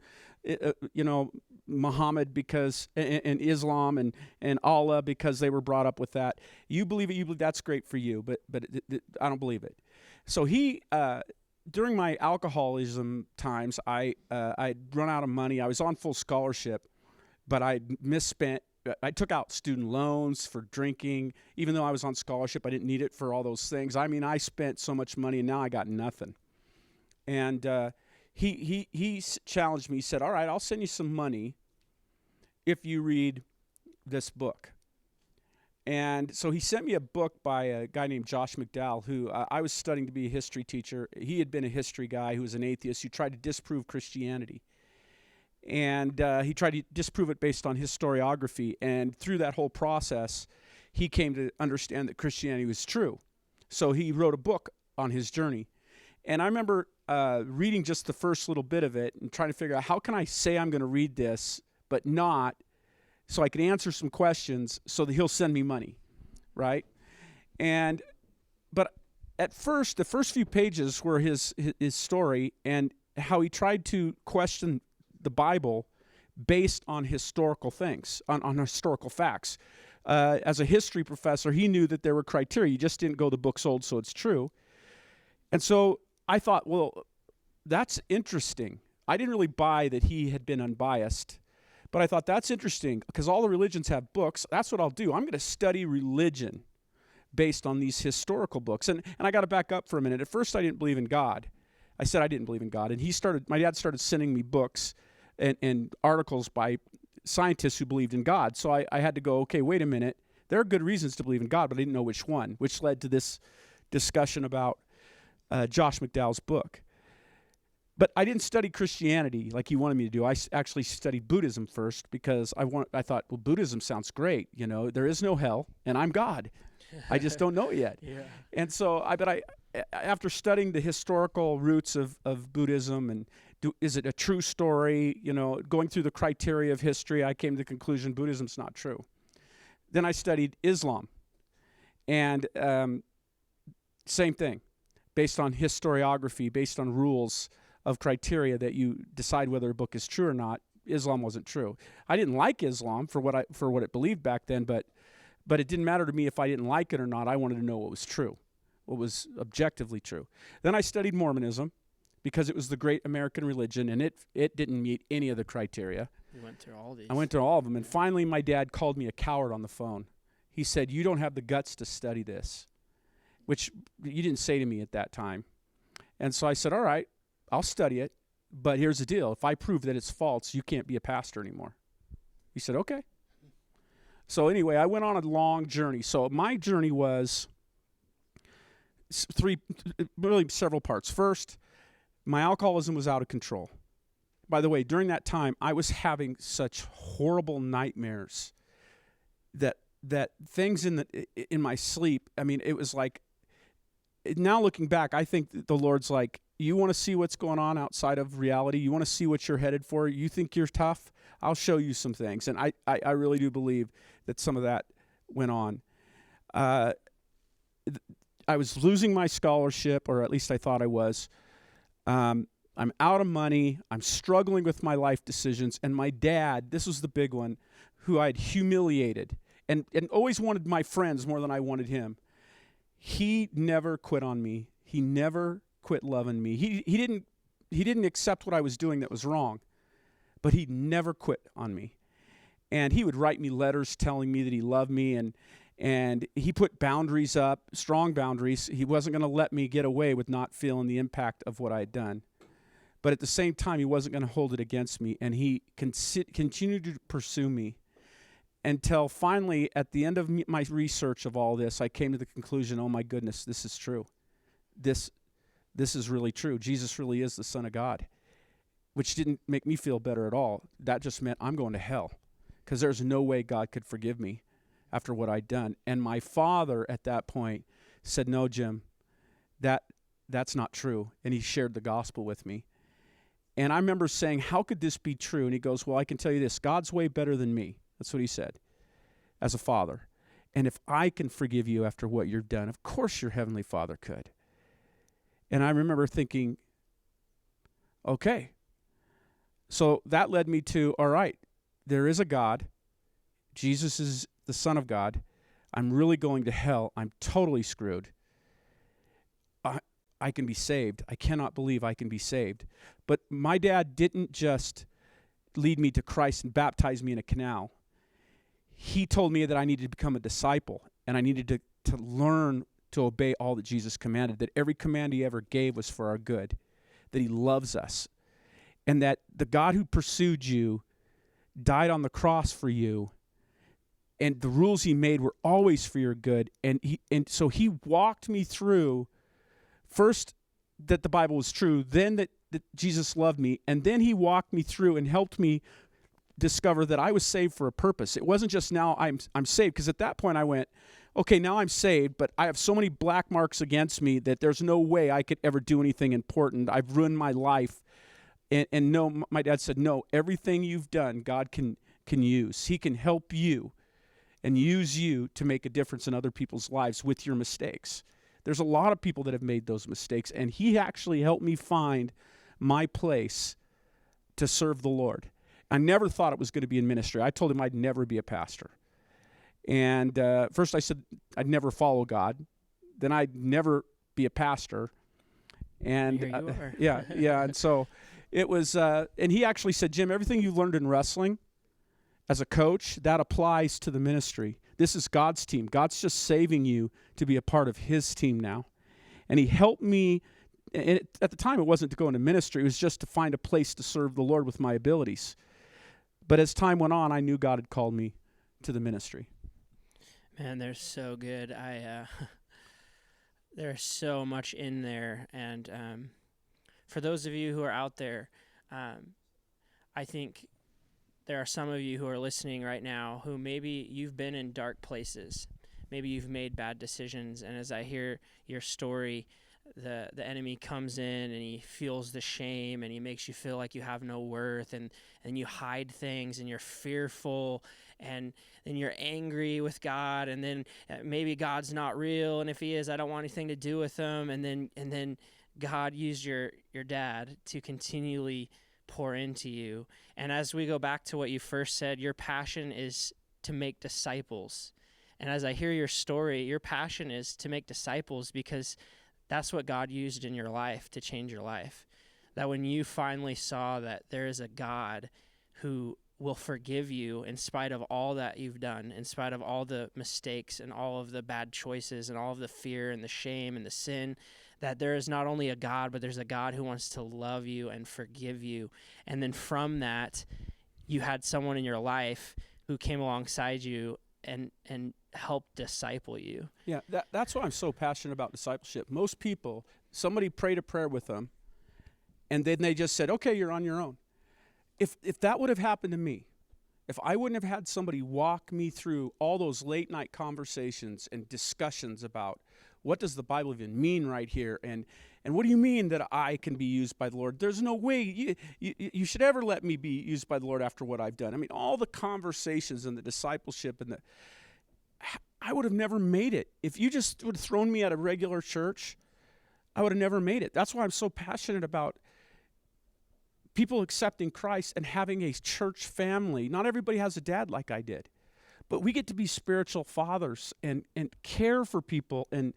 you know, Muhammad because, and Islam and Allah because they were brought up with that. You believe it. You believe that's great for you, but I don't believe it. So he, during my alcoholism times, I'd run out of money. I was on full scholarship, but I misspent. I took out student loans for drinking. Even though I was on scholarship, I didn't need it for all those things. I mean, I spent so much money, and now I got nothing. And he challenged me. He said, "All right, I'll send you some money if you read this book." And so he sent me a book by a guy named Josh McDowell, who I was studying to be a history teacher. He had been a history guy who was an atheist who tried to disprove Christianity. And he tried to disprove it based on historiography. And through that whole process, he came to understand that Christianity was true. So he wrote a book on his journey. And I remember reading just the first little bit of it and trying to figure out, how can I say I'm going to read this, but not, so I can answer some questions so that he'll send me money, right? But at first, the first few pages were his story and how he tried to question the Bible based on historical things, on historical facts. As a history professor, he knew that there were criteria. You just didn't go, the book's old, so it's true. And so I thought, well, that's interesting. I didn't really buy that he had been unbiased, but I thought that's interesting because all the religions have books. That's what I'll do. I'm going to study religion based on these historical books. And I got to back up for a minute. At first, I didn't believe in God. I said I didn't believe in God. And my dad started sending me books and articles by scientists who believed in God. So I had to go, okay, wait a minute. There are good reasons to believe in God, but I didn't know which one, which led to this discussion about Josh McDowell's book. But I didn't study Christianity like he wanted me to do. I actually studied Buddhism first because I thought, well, Buddhism sounds great. You know, there is no hell, and I'm God. I just don't know it yet. Yeah. And so after studying the historical roots of Buddhism and is it a true story, you know, going through the criteria of history, I came to the conclusion Buddhism's not true. Then I studied Islam, and same thing, based on historiography, based on rules of criteria that you decide whether a book is true or not. Islam wasn't true. I didn't like Islam for what it believed back then, but it didn't matter to me if I didn't like it or not. I wanted to know what was true, what was objectively true. Then I studied Mormonism because it was the great American religion, and it didn't meet any of the criteria. You went through all these. I went through all of them, and finally my dad called me a coward on the phone. He said, "You don't have the guts to study this," which you didn't say to me at that time. And so I said, all right, I'll study it, but here's the deal. If I prove that it's false, you can't be a pastor anymore. He said, okay. So anyway, I went on a long journey. So my journey was really several parts. First, my alcoholism was out of control. By the way, during that time, I was having such horrible nightmares that things in my sleep, I mean, it was like, now looking back, I think the Lord's like, you want to see what's going on outside of reality? You want to see what you're headed for? You think you're tough? I'll show you some things. And I really do believe that some of that went on. I was losing my scholarship, or at least I thought I was. I'm out of money. I'm struggling with my life decisions. And my dad, this was the big one, who I'd humiliated and always wanted my friends more than I wanted him. He never quit on me. He never quit loving me. He didn't accept what I was doing that was wrong, but he never quit on me. And he would write me letters telling me that he loved me, and he put boundaries up, strong boundaries. He wasn't going to let me get away with not feeling the impact of what I had done. But at the same time, he wasn't going to hold it against me, and he continued to pursue me until finally, at the end of my research of all this, I came to the conclusion, oh my goodness, this is true. This is really true. Jesus really is the Son of God, which didn't make me feel better at all. That just meant I'm going to hell because there's no way God could forgive me after what I'd done. And my father at that point said, no, Jim, that's not true. And he shared the gospel with me. And I remember saying, how could this be true? And he goes, well, I can tell you this, God's way better than me. That's what he said as a father. And if I can forgive you after what you've done, of course your heavenly Father could. And I remember thinking, okay. So that led me to, all right, there is a God. Jesus is the Son of God. I'm really going to hell. I'm totally screwed. I can be saved. I cannot believe I can be saved. But my dad didn't just lead me to Christ and baptize me in a canal. He told me that I needed to become a disciple, and I needed to learn to obey all that Jesus commanded, that every command he ever gave was for our good, that he loves us, and that the God who pursued you died on the cross for you and the rules he made were always for your good. And so he walked me through first that the Bible was true, then that Jesus loved me, and then he walked me through and helped me discover that I was saved for a purpose. It wasn't just now I'm saved, because at that point I went, okay, now I'm saved, but I have so many black marks against me that there's no way I could ever do anything important. I've ruined my life. And no, my dad said, no, everything you've done, God can use. He can help you and use you to make a difference in other people's lives with your mistakes. There's a lot of people that have made those mistakes, and he actually helped me find my place to serve the Lord. I never thought it was going to be in ministry. I told him I'd never be a pastor. And first I said I'd never follow God. Then I'd never be a pastor. And Here you are. yeah. And so it was, and he actually said, Jim, everything you've learned in wrestling as a coach, that applies to the ministry. This is God's team. God's just saving you to be a part of his team now. And he helped me, and at the time it wasn't to go into ministry, it was just to find a place to serve the Lord with my abilities. But as time went on, I knew God had called me to the ministry. Man, they're so good. There's so much in there. And for those of you who are out there, I think there are some of you who are listening right now who maybe you've been in dark places. Maybe you've made bad decisions. And as I hear your story, the enemy comes in and he feels the shame and he makes you feel like you have no worth, and you hide things and you're fearful, and then you're angry with God, and then maybe God's not real, and if he is, I don't want anything to do with him. And then God used your dad to continually pour into you. And as we go back to what you first said, your passion is to make disciples. And as I hear your story, your passion is to make disciples because that's what God used in your life to change your life. That when you finally saw that there is a God who will forgive you in spite of all that you've done, in spite of all the mistakes and all of the bad choices and all of the fear and the shame and the sin, that there is not only a God, but there's a God who wants to love you and forgive you. And then from that, you had someone in your life who came alongside you and helped disciple you. Yeah, that's why I'm so passionate about discipleship. Most people, somebody prayed a prayer with them, and then they just said, okay, you're on your own. If that would have happened to me, if I wouldn't have had somebody walk me through all those late night conversations and discussions about what does the Bible even mean right here, and what do you mean that I can be used by the Lord? There's no way you should ever let me be used by the Lord after what I've done. I mean, all the conversations and the discipleship and I would have never made it. If you just would have thrown me at a regular church, I would have never made it. That's why I'm so passionate about people accepting Christ and having a church family. Not everybody has a dad like I did, but we get to be spiritual fathers and care for people and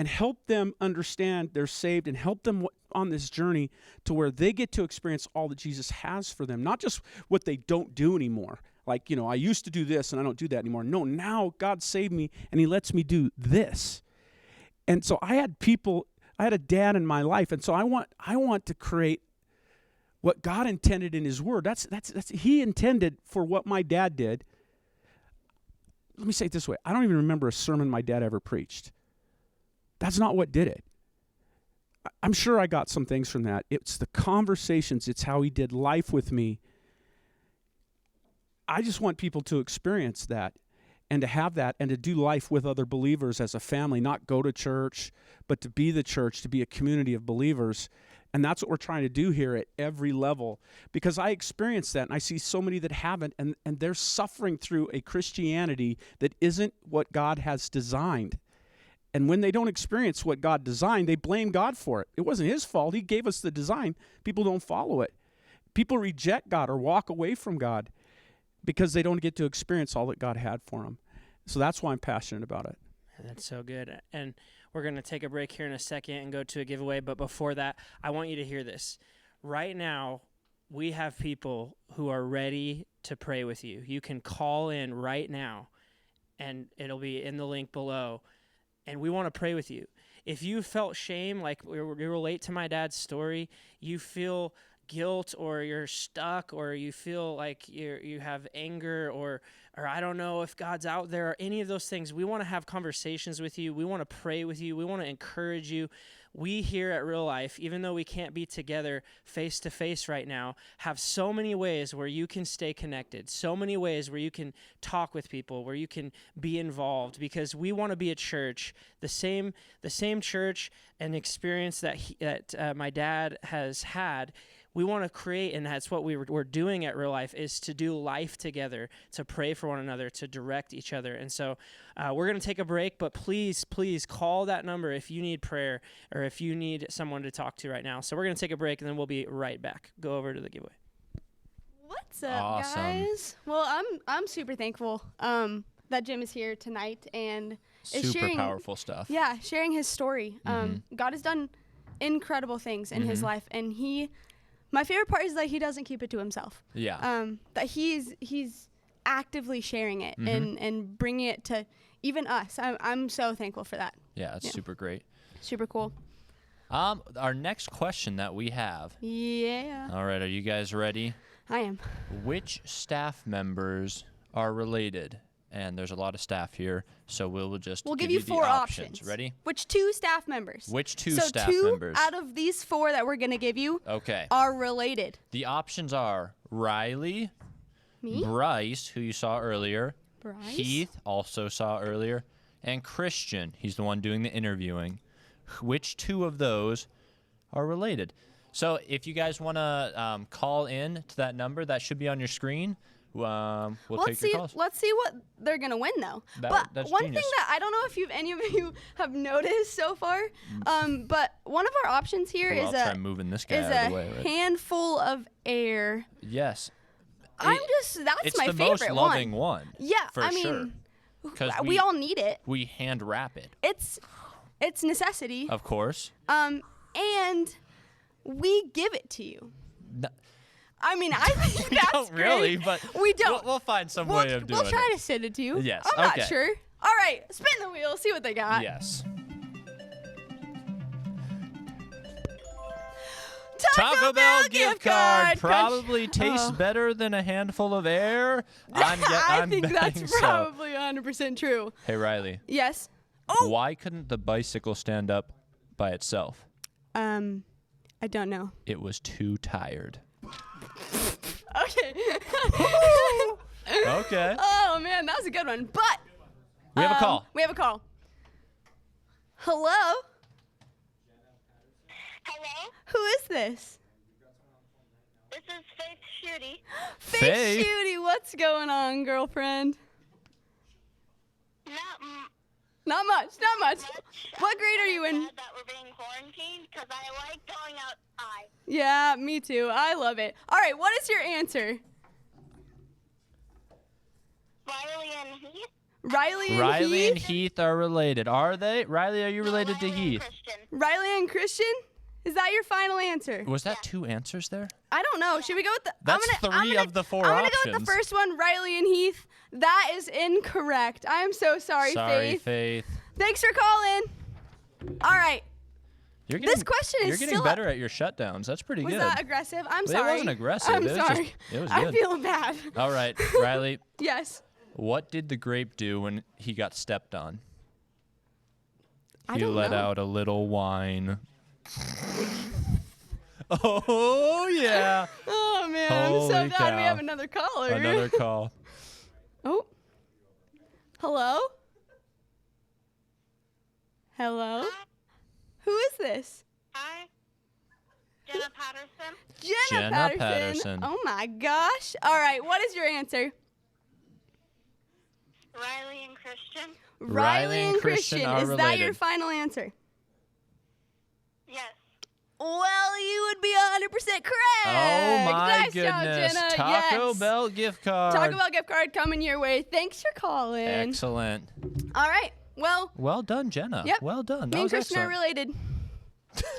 help them understand they're saved and help them on this journey to where they get to experience all that Jesus has for them, not just what they don't do anymore. Like, I used to do this and I don't do that anymore. No, now God saved me and he lets me do this. And so I had a dad in my life, and so I want to create what God intended in his word. That's he intended for what my dad did. Let me say it this way. I don't even remember a sermon my dad ever preached. That's not what did it. I'm sure I got some things from that. It's the conversations. It's how he did life with me. I just want people to experience that and to have that and to do life with other believers as a family, not go to church, but to be the church, to be a community of believers. And that's what we're trying to do here at every level, because I experience that and I see so many that haven't, and they're suffering through a Christianity that isn't what God has designed. And when they don't experience what God designed, they blame God for it. It wasn't his fault. He gave us the design. People don't follow it. People reject God or walk away from God because they don't get to experience all that God had for them. So that's why I'm passionate about it. That's so good. And we're going to take a break here in a second and go to a giveaway. But before that, I want you to hear this. Right now, we have people who are ready to pray with you. You can call in right now, and it'll be in the link below. And we want to pray with you. If you felt shame, like we relate to my dad's story, you feel guilt or you're stuck or you feel like you have anger or I don't know if God's out there or any of those things, we want to have conversations with you. We want to pray with you. We want to encourage you. We here at Real Life, even though we can't be together face to face right now, have so many ways where you can stay connected, so many ways where you can talk with people, where you can be involved, because we want to be a church, the same church and experience that my dad has had. We want to create, and that's what we're doing at Real Life, is to do life together, to pray for one another, to direct each other. And so we're going to take a break, but please call that number if you need prayer or if you need someone to talk to right now. So we're going to take a break, and then we'll be right back. Go over to the giveaway. What's up, Awesome. guys? Well, I'm super thankful that Jim is here tonight and is Super sharing, powerful stuff. Yeah, sharing his story. God has done incredible things in his life, and my favorite part is that he doesn't keep it to himself. Yeah. That he's actively sharing it and bringing it to even us. I'm so thankful for that. Yeah, it's super great. Super cool. Our next question that we have. Yeah, All right, are you guys ready? I am. Which staff members are related? And there's a lot of staff here, so we'll give you the 4 options. Ready? Which 2 staff members? Which 2 so staff 2 members? out of these 4 that we're gonna give you Okay. are related. The options are Riley, Me, Bryce, who you saw earlier, Bryce. Heath, also saw earlier, and Christian. He's the one doing the interviewing. Which 2 of those are related? So if you guys want to call in to that number, that should be on your screen. We'll take your calls. Let's see what they're gonna win though. That's one genius. thing that I don't know if any of you have noticed so far, but one of our options here Ooh, is I'll try moving this guy out of the way. a Right? handful of air. Yes. That's It's my the favorite most loving one. Yeah, for I mean, sure. 'Cause we all need it. We hand wrap it, It's necessity. of course. And we give it to you. No, I mean, I think we that's don't great. really, but We don't. We'll find some way of doing We'll try it. to send it to you. Yes, I'm not okay. sure. All right, spin the wheel, see what they got. Yes. Taco Bell gift card. probably tastes better than a handful of air. I think betting that's so. probably 100% true. Hey Riley, Yes. Oh. why couldn't the bicycle stand up by itself? I don't know. It was too tired. Okay. Okay. Oh man, that was a good one. But We have a call. We have a call. Hello. Hello? Who is this? This is Faith Shooty. Faith Shooty, what's going on, girlfriend? Not much. What grade are you in? Glad that we're being quarantined because I like going outside. Yeah, me too. I love it. All right, what is your answer? Riley and Heath? Riley and Heath? Heath are related. Are they? Riley, are you No, related to Riley and Heath? Christian. Riley and Christian? Is that your final answer? Was that 2 answers there? I don't know. Should we go with the? That's I'm 3 gonna, of the 4 I'm gonna go with options. the first one, Riley and Heath. That is incorrect. I am so sorry, Sorry, Faith. Faith. Thanks for calling. All right. You're This question is You're getting still better at your shutdowns. That's pretty Was good. that aggressive? I'm Well, it sorry. wasn't aggressive. I'm It was just- sorry. it was I'm good. feeling bad. All right, Riley. Yes. What did the grape do when he got stepped on? I He don't let know. out a little whine. Oh yeah. Oh man, I'm so Holy glad we cow. have another caller. Another call. Oh. Hello? Hello? Who is this? Hi. Jenna Patterson. Jenna Jenna Patterson. Oh my gosh. All right, what is your answer? Riley and Christian. Riley and Christian are Is that your related. final answer? Yes. Well, you would be 100% correct. Oh my Nice goodness. Job, Jenna. Taco Yes. Bell gift card. Taco Bell gift card coming your way. Thanks for calling. Excellent. All right. Well, Well done, Jenna. Yep. Well done. That me and was Christian excellent. are related.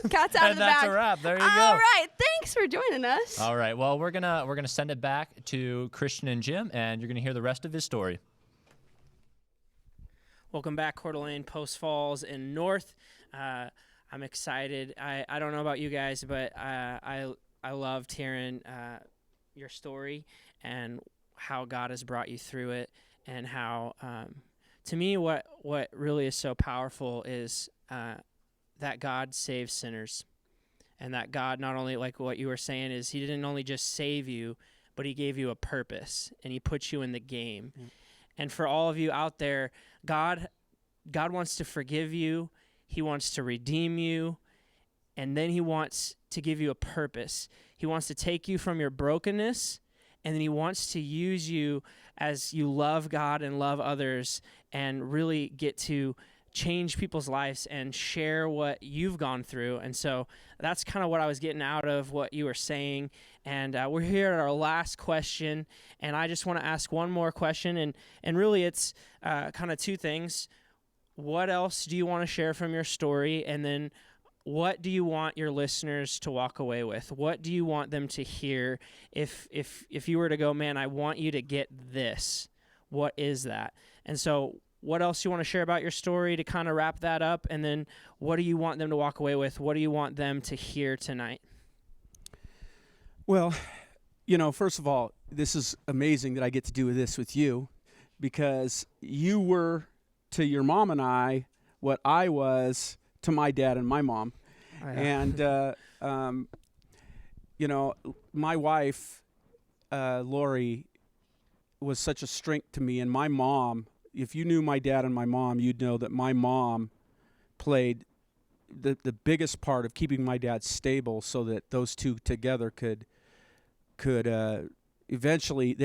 Cat's out of And the that's bag. a wrap. There you All go. right. Thanks for joining us. All right. Well, we're gonna send it back to Christian and Jim, and you're gonna hear the rest of his story. Welcome back, Coeur d'Alene, Post Falls, and North. I'm excited. I don't know about you guys, but I loved hearing your story and how God has brought you through it, and how to me what really is so powerful is that God saves sinners, and that God not only, like what you were saying, is he didn't only just save you, but he gave you a purpose, and he put you in the game. And for all of you out there, God wants to forgive you. He wants to redeem you. And then he wants to give you a purpose. He wants to take you from your brokenness, and then he wants to use you as you love God and love others and really get to change people's lives and share what you've gone through. And so that's kind of what I was getting out of what you were saying. And we're here at our last question, and I just want to ask one more question, and really it's kind of two things. What else do you want to share from your story? And then what do you want your listeners to walk away with? What do you want them to hear? If you were to go, man, I want you to get this, what is that? And so what else you want to share about your story to kind of wrap that up? And then what do you want them to walk away with? What do you want them to hear tonight? Well, first of all, this is amazing that I get to do this with you, because you were to your mom and I what I was to my dad and my mom. And, my wife, Lori, was such a strength to me. And my mom, if you knew my dad and my mom, you'd know that my mom played the biggest part of keeping my dad stable, so that those two together could eventually,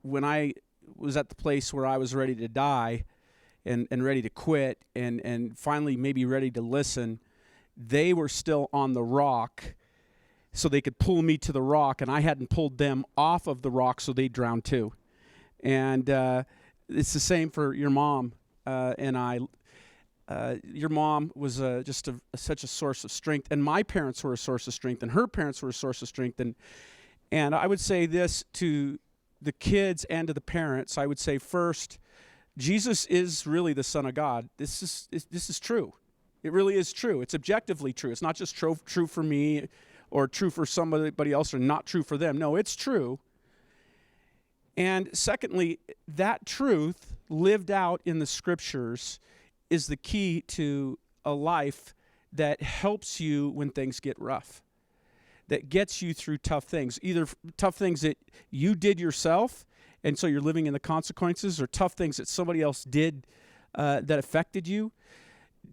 when I was at the place where I was ready to die and ready to quit and finally maybe ready to listen, they were still on the rock, so they could pull me to the rock, and I hadn't pulled them off of the rock, so they drowned too. And it's the same for your mom and I. Your mom was just such a source of strength, and my parents were a source of strength, and her parents were a source of strength. And I would say this to the kids and to the parents. I would say, first, Jesus is really the Son of God. This is true. It really is true. It's objectively true. It's not just true for me or true for somebody else or not true for them. No, it's true. And secondly, that truth lived out in the Scriptures is the key to a life that helps you when things get rough, that gets you through tough things, either tough things that you did yourself, and so you're living in the consequences, or tough things that somebody else did that affected you.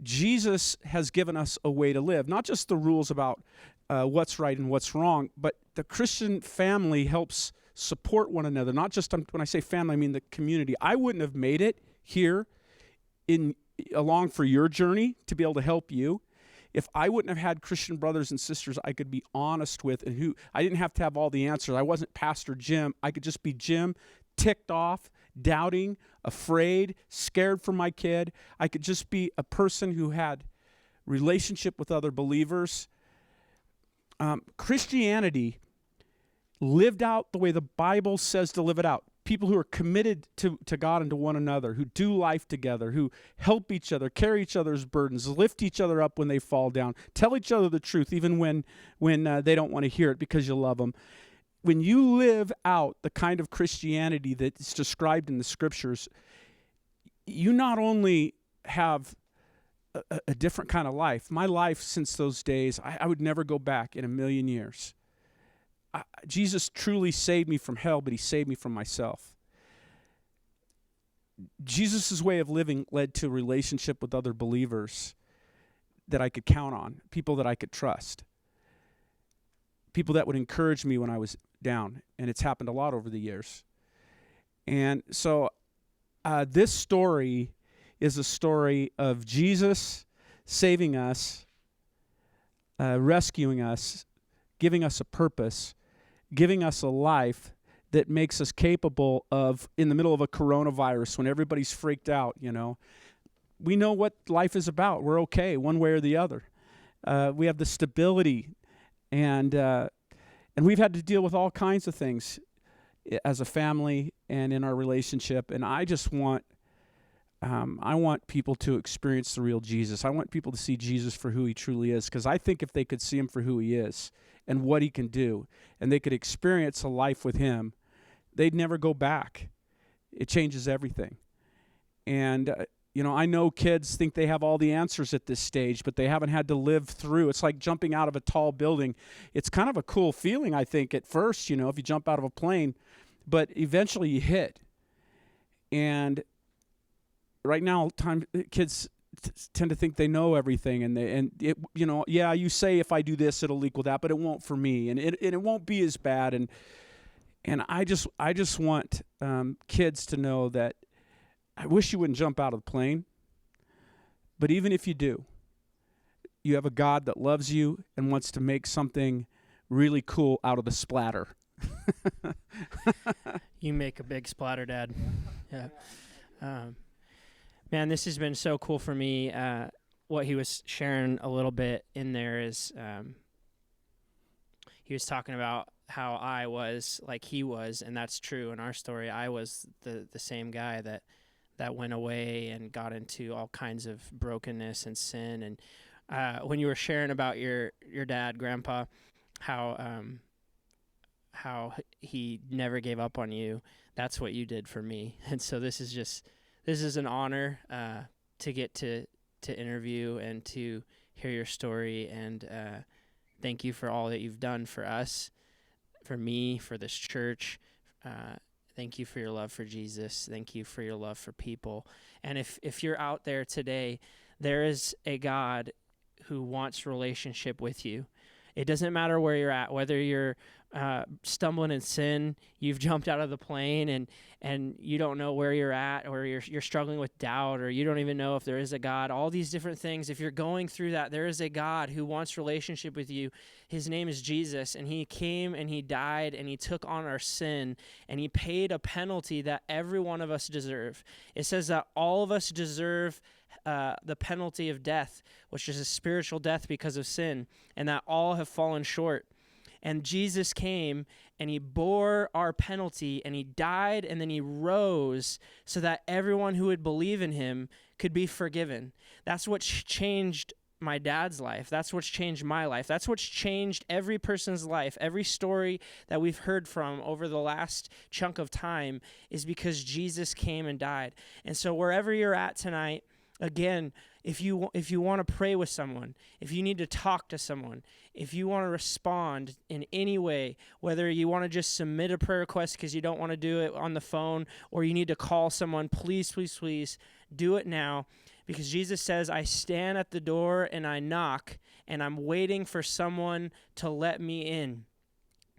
Jesus has given us a way to live, not just the rules about what's right and what's wrong, but the Christian family helps support one another. Not just, when I say family, I mean the community. I wouldn't have made it here along for your journey to be able to help you if I wouldn't have had Christian brothers and sisters I could be honest with, and who I didn't have to have all the answers. I wasn't Pastor Jim. I could just be Jim, ticked off, doubting, afraid, scared for my kid. I could just be a person who had relationship with other believers. Christianity lived out the way the Bible says to live it out. People who are committed to God and to one another, who do life together, who help each other, carry each other's burdens, lift each other up when they fall down, tell each other the truth even when they don't want to hear it because you love them. When you live out the kind of Christianity that's described in the Scriptures, you not only have a different kind of life. My life since those days, I would never go back in a million years. Jesus truly saved me from hell, but he saved me from myself. Jesus' way of living led to a relationship with other believers that I could count on, people that I could trust, people that would encourage me when I was down, and it's happened a lot over the years. And so this story is a story of Jesus saving us, rescuing us, giving us a purpose, giving us a life that makes us capable of, in the middle of a coronavirus when everybody's freaked out, we know what life is about. We're okay one way or the other. We have the stability, and we've had to deal with all kinds of things as a family and in our relationship. And I just want people to experience the real Jesus. I want people to see Jesus for who he truly is, because I think if they could see him for who he is and what he can do, and they could experience a life with him, they'd never go back. It changes everything. And I know kids think they have all the answers at this stage, but they haven't had to live through. It's like jumping out of a tall building. It's kind of a cool feeling, I think, at first, if you jump out of a plane, but eventually you hit. And right now, kids tend to think they know everything, you say if I do this, it'll equal that, but it won't for me, and it won't be as bad. And I just want kids to know that I wish you wouldn't jump out of the plane, but even if you do, you have a God that loves you and wants to make something really cool out of the splatter. You make a big splatter, Dad. Yeah. Man, this has been so cool for me. What he was sharing a little bit in there is he was talking about how I was like he was, and that's true in our story. I was the same guy that went away and got into all kinds of brokenness and sin. And when you were sharing about your dad, Grandpa, how he never gave up on you, that's what you did for me. And so this is an honor to get to interview and to hear your story. And thank you for all that you've done for us, for me, for this church. Thank you for your love for Jesus. Thank you for your love for people. And if you're out there today, there is a God who wants relationship with you. It doesn't matter where you're at, whether you're stumbling in sin, you've jumped out of the plane and you don't know where you're at, or you're struggling with doubt, or you don't even know if there is a God. All these different things, if you're going through that, there is a God who wants relationship with you. His name is Jesus, and he came and he died and he took on our sin, and he paid a penalty that every one of us deserve. It says that all of us deserve the penalty of death, which is a spiritual death because of sin, and that all have fallen short. And Jesus came and he bore our penalty, and he died, and then he rose so that everyone who would believe in him could be forgiven. That's what changed my dad's life. That's what's changed my life. That's what's changed every person's life. Every story that we've heard from over the last chunk of time is because Jesus came and died. And so wherever you're at tonight, again, if you want to pray with someone, if you need to talk to someone, if you want to respond in any way, whether you want to just submit a prayer request because you don't want to do it on the phone, or you need to call someone, please, please, please do it now, because Jesus says, I stand at the door and I knock, and I'm waiting for someone to let me in.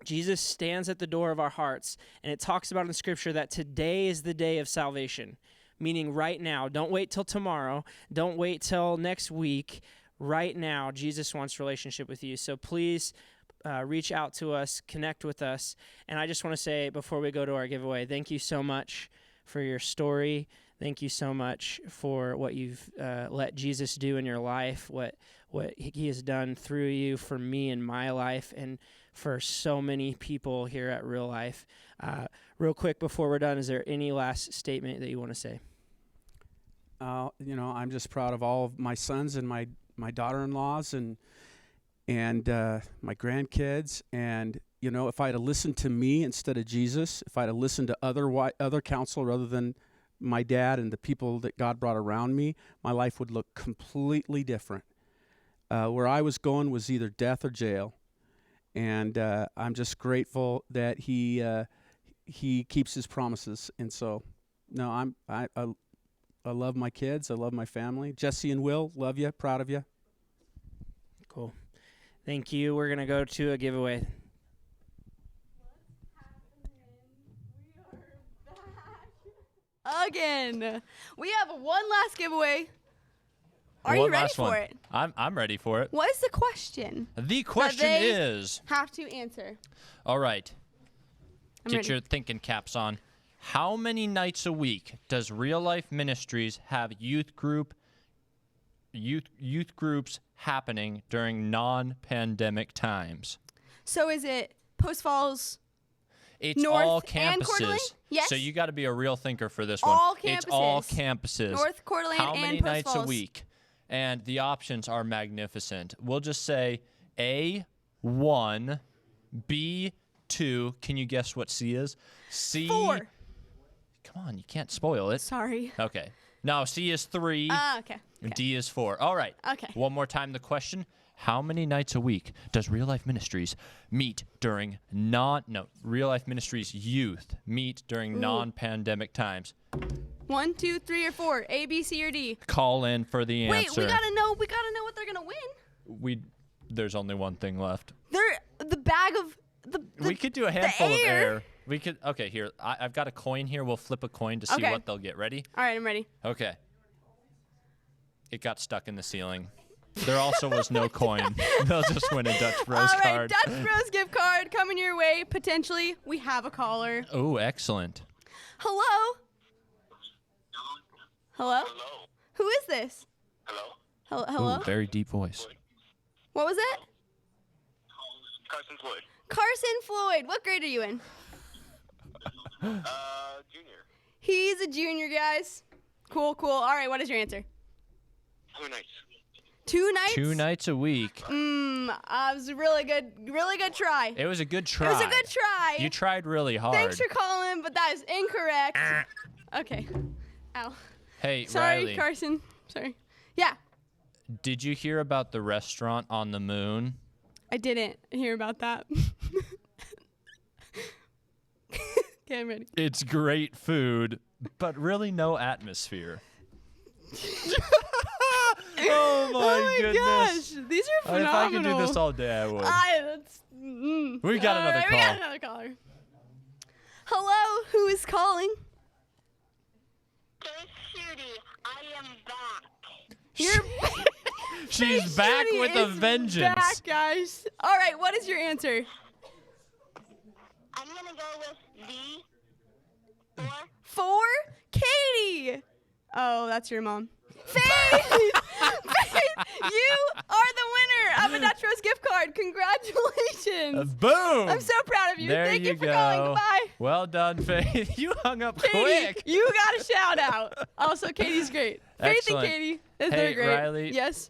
Jesus stands at the door of our hearts, and it talks about in Scripture that today is the day of salvation. Meaning right now. Don't wait till tomorrow. Don't wait till next week. Right now, Jesus wants relationship with you. So please reach out to us, connect with us. And I just want to say, before we go to our giveaway, thank you so much for your story. Thank you so much for what you've let Jesus do in your life, what he has done through you for me in my life, and for so many people here at Real Life. Real quick before we're done, is there any last statement that you want to say? I'm just proud of all of my sons and my daughter-in-laws and my grandkids. And, if I had listened to me instead of Jesus, if I had listened to other counsel rather than my dad and the people that God brought around me, my life would look completely different. Where I was going was either death or jail. And I'm just grateful that he keeps his promises. And so, no, I love my kids. I love my family. Jesse and Will, love you. Proud of you. Cool. Thank you. We're going to go to a giveaway. Again. We have one last giveaway. Are One you ready last for one. it? I'm ready for it. What is the question? The question they is, have to answer. all right, I'm get ready. your thinking caps on. How many nights a week does Real Life Ministries have youth groups happening during non-pandemic times? So is it Post Falls? It's North all and Coeur d'Alene? campuses. Yes. So you got to be a real thinker for this All one. It's all campuses. campuses. North Coeur d'Alene How and many Post nights Falls. a week? And the options are magnificent. We'll just say A, 1, B 2. Can you guess what C is? C 4. Come on, you can't spoil it. Sorry. Okay. No, C is 3. Okay. D is 4. All right. Okay. One more time the question. How many nights a week does Real Life Ministries meet during Real Life Ministries youth meet during non-pandemic times? 1, 2, 3, or 4. A, B, C, or D. Call in for the Wait, answer. we gotta know what they're gonna win. There's only one thing left. They're the bag of the We could do a handful of air. air. We could. Okay, here. I've got a coin here. We'll flip a coin to see Okay. what they'll get. Ready? All right, I'm ready. Okay. It got stuck in the ceiling. There also was no coin. They'll just win a Dutch Bros All right, card. Dutch Bros gift card coming your way. Potentially, we have a caller. Oh, excellent. Hello. Hello. Hello. Who is this? Hello. Hello. Ooh, very deep voice. What was it? Carson Floyd. Carson Floyd. What grade are you in? Junior. He's a junior, guys. Cool. All right, what is your answer? 2 nights. 2 nights? 2 nights a week. It was a really good try. It was a good try. It was a good try. You tried really hard. Thanks for calling, but that is incorrect. Okay. Ow. Hey, Sorry, Riley. Carson. Sorry. Yeah, Did you hear about the restaurant on the moon? I didn't hear about that. Okay, I'm ready. It's great food, but really no atmosphere. Oh my goodness. Gosh, these are If phenomenal. I could do this all day, I would. We got All another right, call. We got another caller. Hello, who is calling? Face Shooty, I am back. You're She's back Judy with a is vengeance. Back, guys. All right, what is your answer? I'm gonna go with D. 4. 4? Katie. Oh, that's your mom. Faith! Faith, you are the winner of a Dutch Bros gift card. Congratulations. Boom! I'm so proud of you. There Thank you you for go. calling. Goodbye. Well done, Faith. You hung up Katie, quick. you got a shout out. Also, Katie's great. Faith Excellent. and Katie, they're Hey, great. Riley. Yes.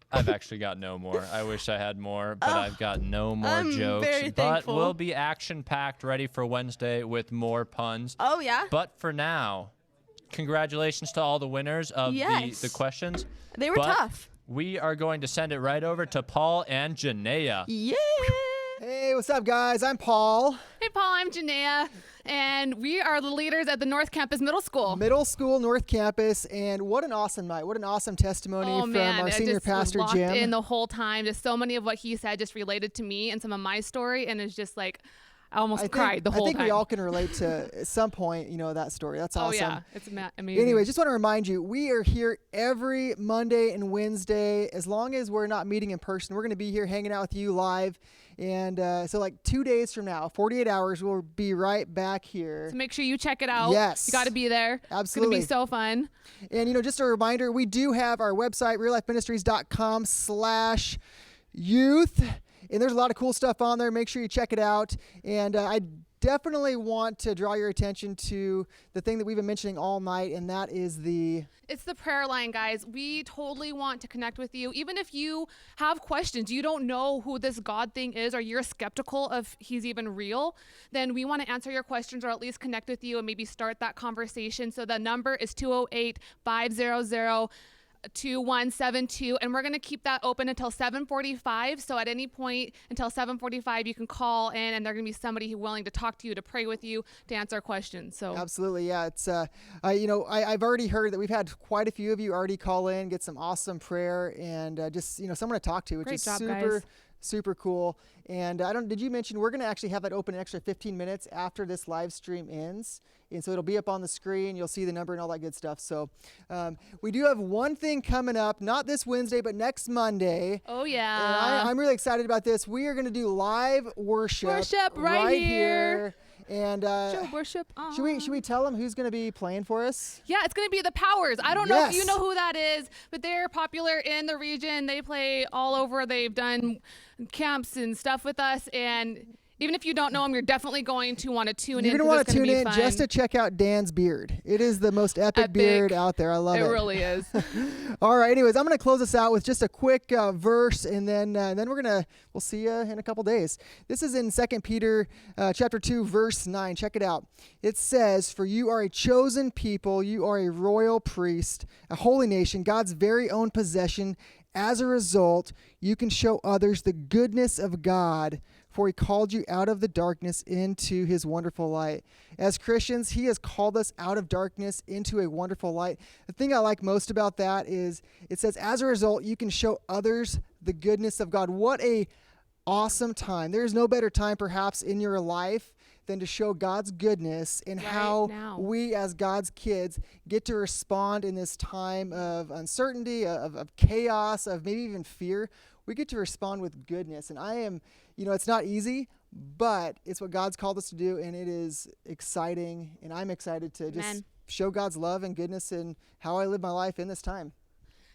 I've actually got no more. I wish I had more, but I've got no more I'm jokes. very But thankful. we'll be action-packed, ready for Wednesday with more puns. Oh, yeah? But for now, congratulations to all the winners of Yes. the questions. They were But tough. We are going to send it right over to Paul and Janaea. Yeah. Hey, what's up, guys? I'm Paul. Hey, Paul, I'm Janaea, and we are the leaders at the North Campus Middle School. Middle School, North Campus, and what an awesome night. What an awesome testimony from our I senior just pastor, was locked Jim. in the whole time. Just so many of what he said just related to me and some of my story, and it's just like I almost cried the whole I think time. we all can relate to at some point, that story. That's Oh awesome. yeah, it's amazing. Anyway, just want to remind you, we are here every Monday and Wednesday. As long as we're not meeting in person, we're going to be here hanging out with you live. And so like 2 days from now, 48 hours, we'll be right back here. So make sure you check it out. Yes. You got to be there. Absolutely. It's going to be so fun. And, just a reminder, we do have our website, reallifeministries.com/youth. And there's a lot of cool stuff on there. Make sure you check it out. And I definitely want to draw your attention to the thing that we've been mentioning all night, and that is It's the prayer line, guys. We totally want to connect with you. Even if you have questions, you don't know who this God thing is, or you're skeptical if he's even real, then we want to answer your questions or at least connect with you and maybe start that conversation. So the number is 208-500-2172, and we're going to keep that open until 7:45. So at any point until 7:45, you can call in, and there's going to be somebody who's willing to talk to you, to pray with you, to answer questions. So Absolutely, yeah. It's I've already heard that we've had quite a few of you already call in, get some awesome prayer, and just someone to talk to, which Great is job, super guys. super cool. And did you mention we're going to actually have that open an extra 15 minutes after this live stream ends, and so it'll be up on the screen. You'll see the number and all that good stuff. So we do have one thing coming up, not this Wednesday, but next Monday. Oh yeah. And I'm really excited about this. We are going to do live worship. Worship right here. And Show worship. should we tell them who's going to be playing for us? Yeah, it's going to be the Powers. I don't know if you Yes. know who that is, but they're popular in the region. They play all over. They've done camps and stuff with us, and Even if you don't know him, you're definitely going to want to tune in. You're going to 'cause want it's to gonna tune be in fun. just to check out Dan's beard. It is the most epic beard out there. I love it. It really is. All right. Anyways, I'm going to close this out with just a quick verse, and then we'll see you in a couple days. This is in 2 Peter chapter 2, verse 9. Check it out. It says, "For you are a chosen people, you are a royal priest, a holy nation, God's very own possession. As a result, you can show others the goodness of God, for he called you out of the darkness into his wonderful light." As Christians, he has called us out of darkness into a wonderful light. The thing I like most about that is it says, as a result, you can show others the goodness of God. What a awesome time. There is no better time perhaps in your life than to show God's goodness and how now. we as God's kids get to respond in this time of uncertainty, of chaos, of maybe even fear. We get to respond with goodness. And I am, it's not easy, but it's what God's called us to do, and it is exciting. And I'm excited to just show God's love and goodness in how I live my life in this time.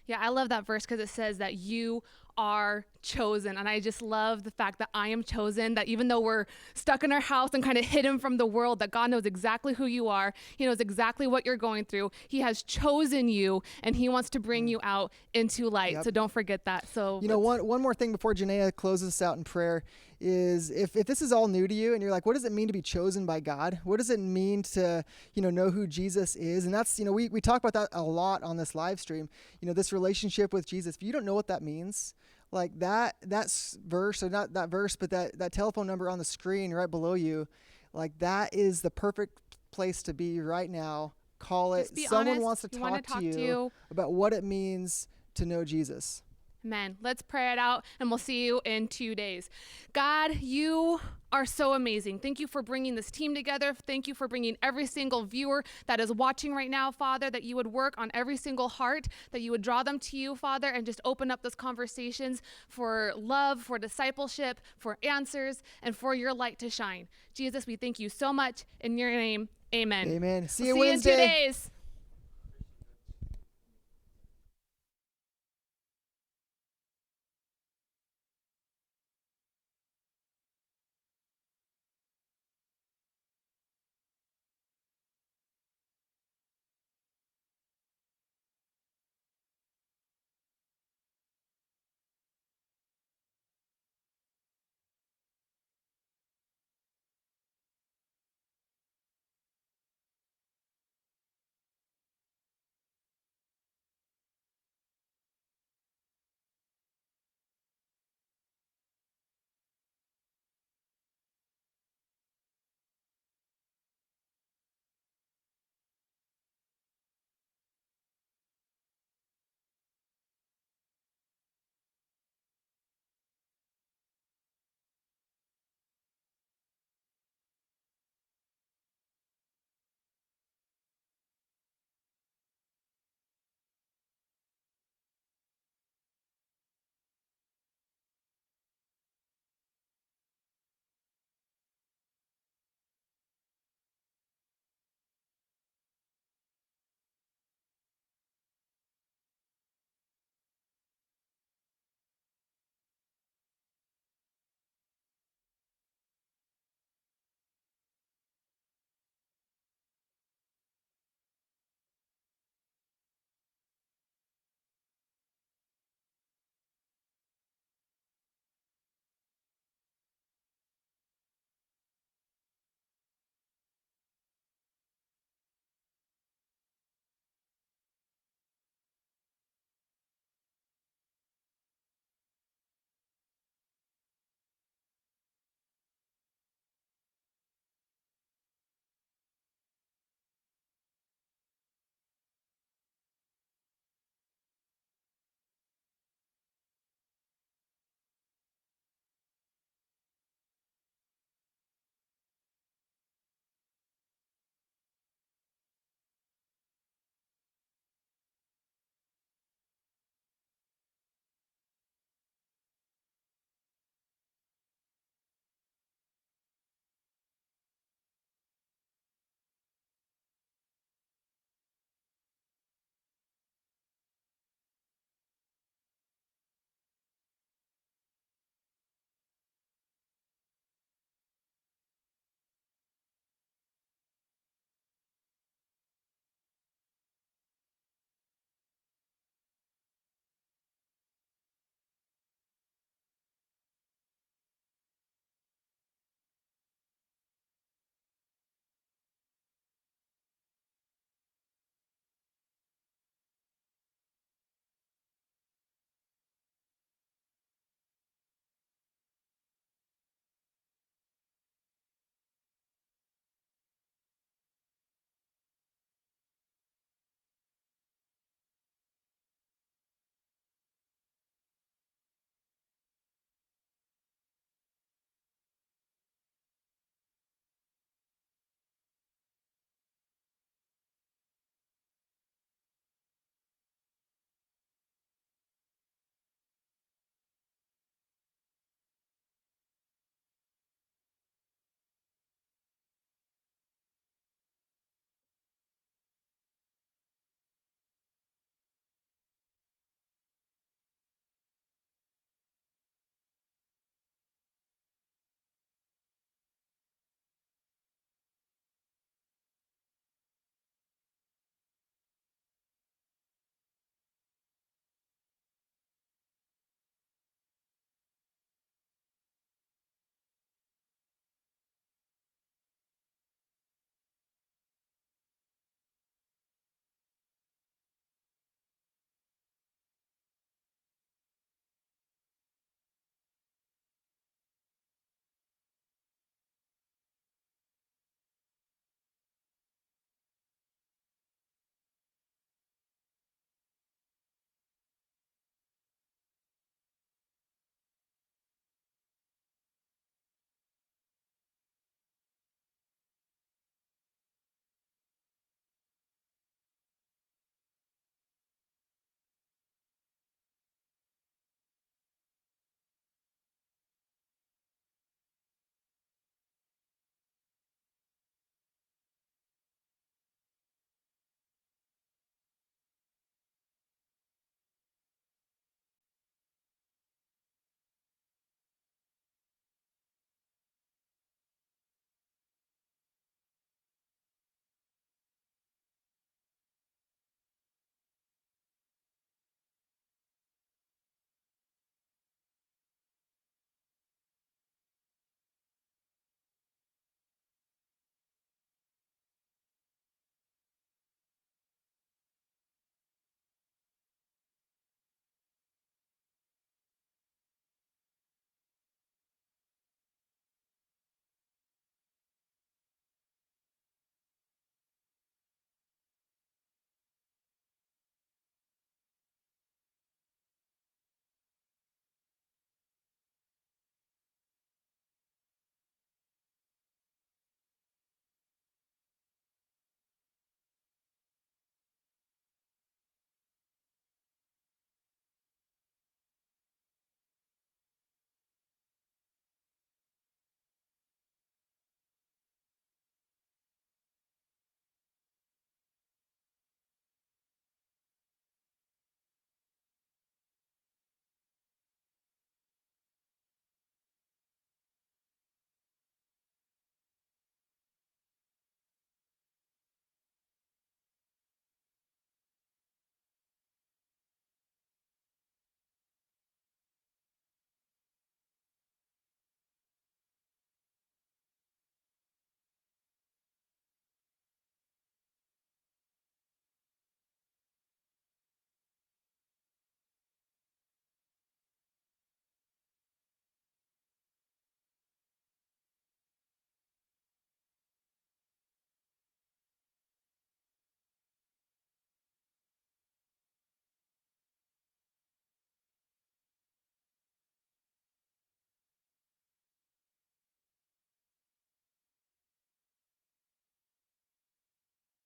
Yeah, I love that verse because it says that you are chosen. And I just love the fact that I am chosen, that even though we're stuck in our house and kind of hidden from the world, that God knows exactly who you are. He knows exactly what you're going through. He has chosen you, and he wants to bring you out into light. Yep. So don't forget that. So one more thing before Janaea closes us out in prayer is if this is all new to you and you're like, what does it mean to be chosen by God? What does it mean to, know who Jesus is? And that's, we talk about that a lot on this live stream, this relationship with Jesus. If you don't know what that means, like that's verse, or not that verse, but that telephone number on the screen right below you, like that is the perfect place to be right now. Call it. Someone honest. wants to talk to you about what it means to know Jesus. Amen. Let's pray it out, and we'll see you in 2 days. God, you are so amazing. Thank you for bringing this team together. Thank you for bringing every single viewer that is watching right now, Father, that you would work on every single heart, that you would draw them to you, Father, and just open up those conversations for love, for discipleship, for answers, and for your light to shine. Jesus, we thank you so much. In your name, amen. Amen. See We'll you Wednesday. in 2 days.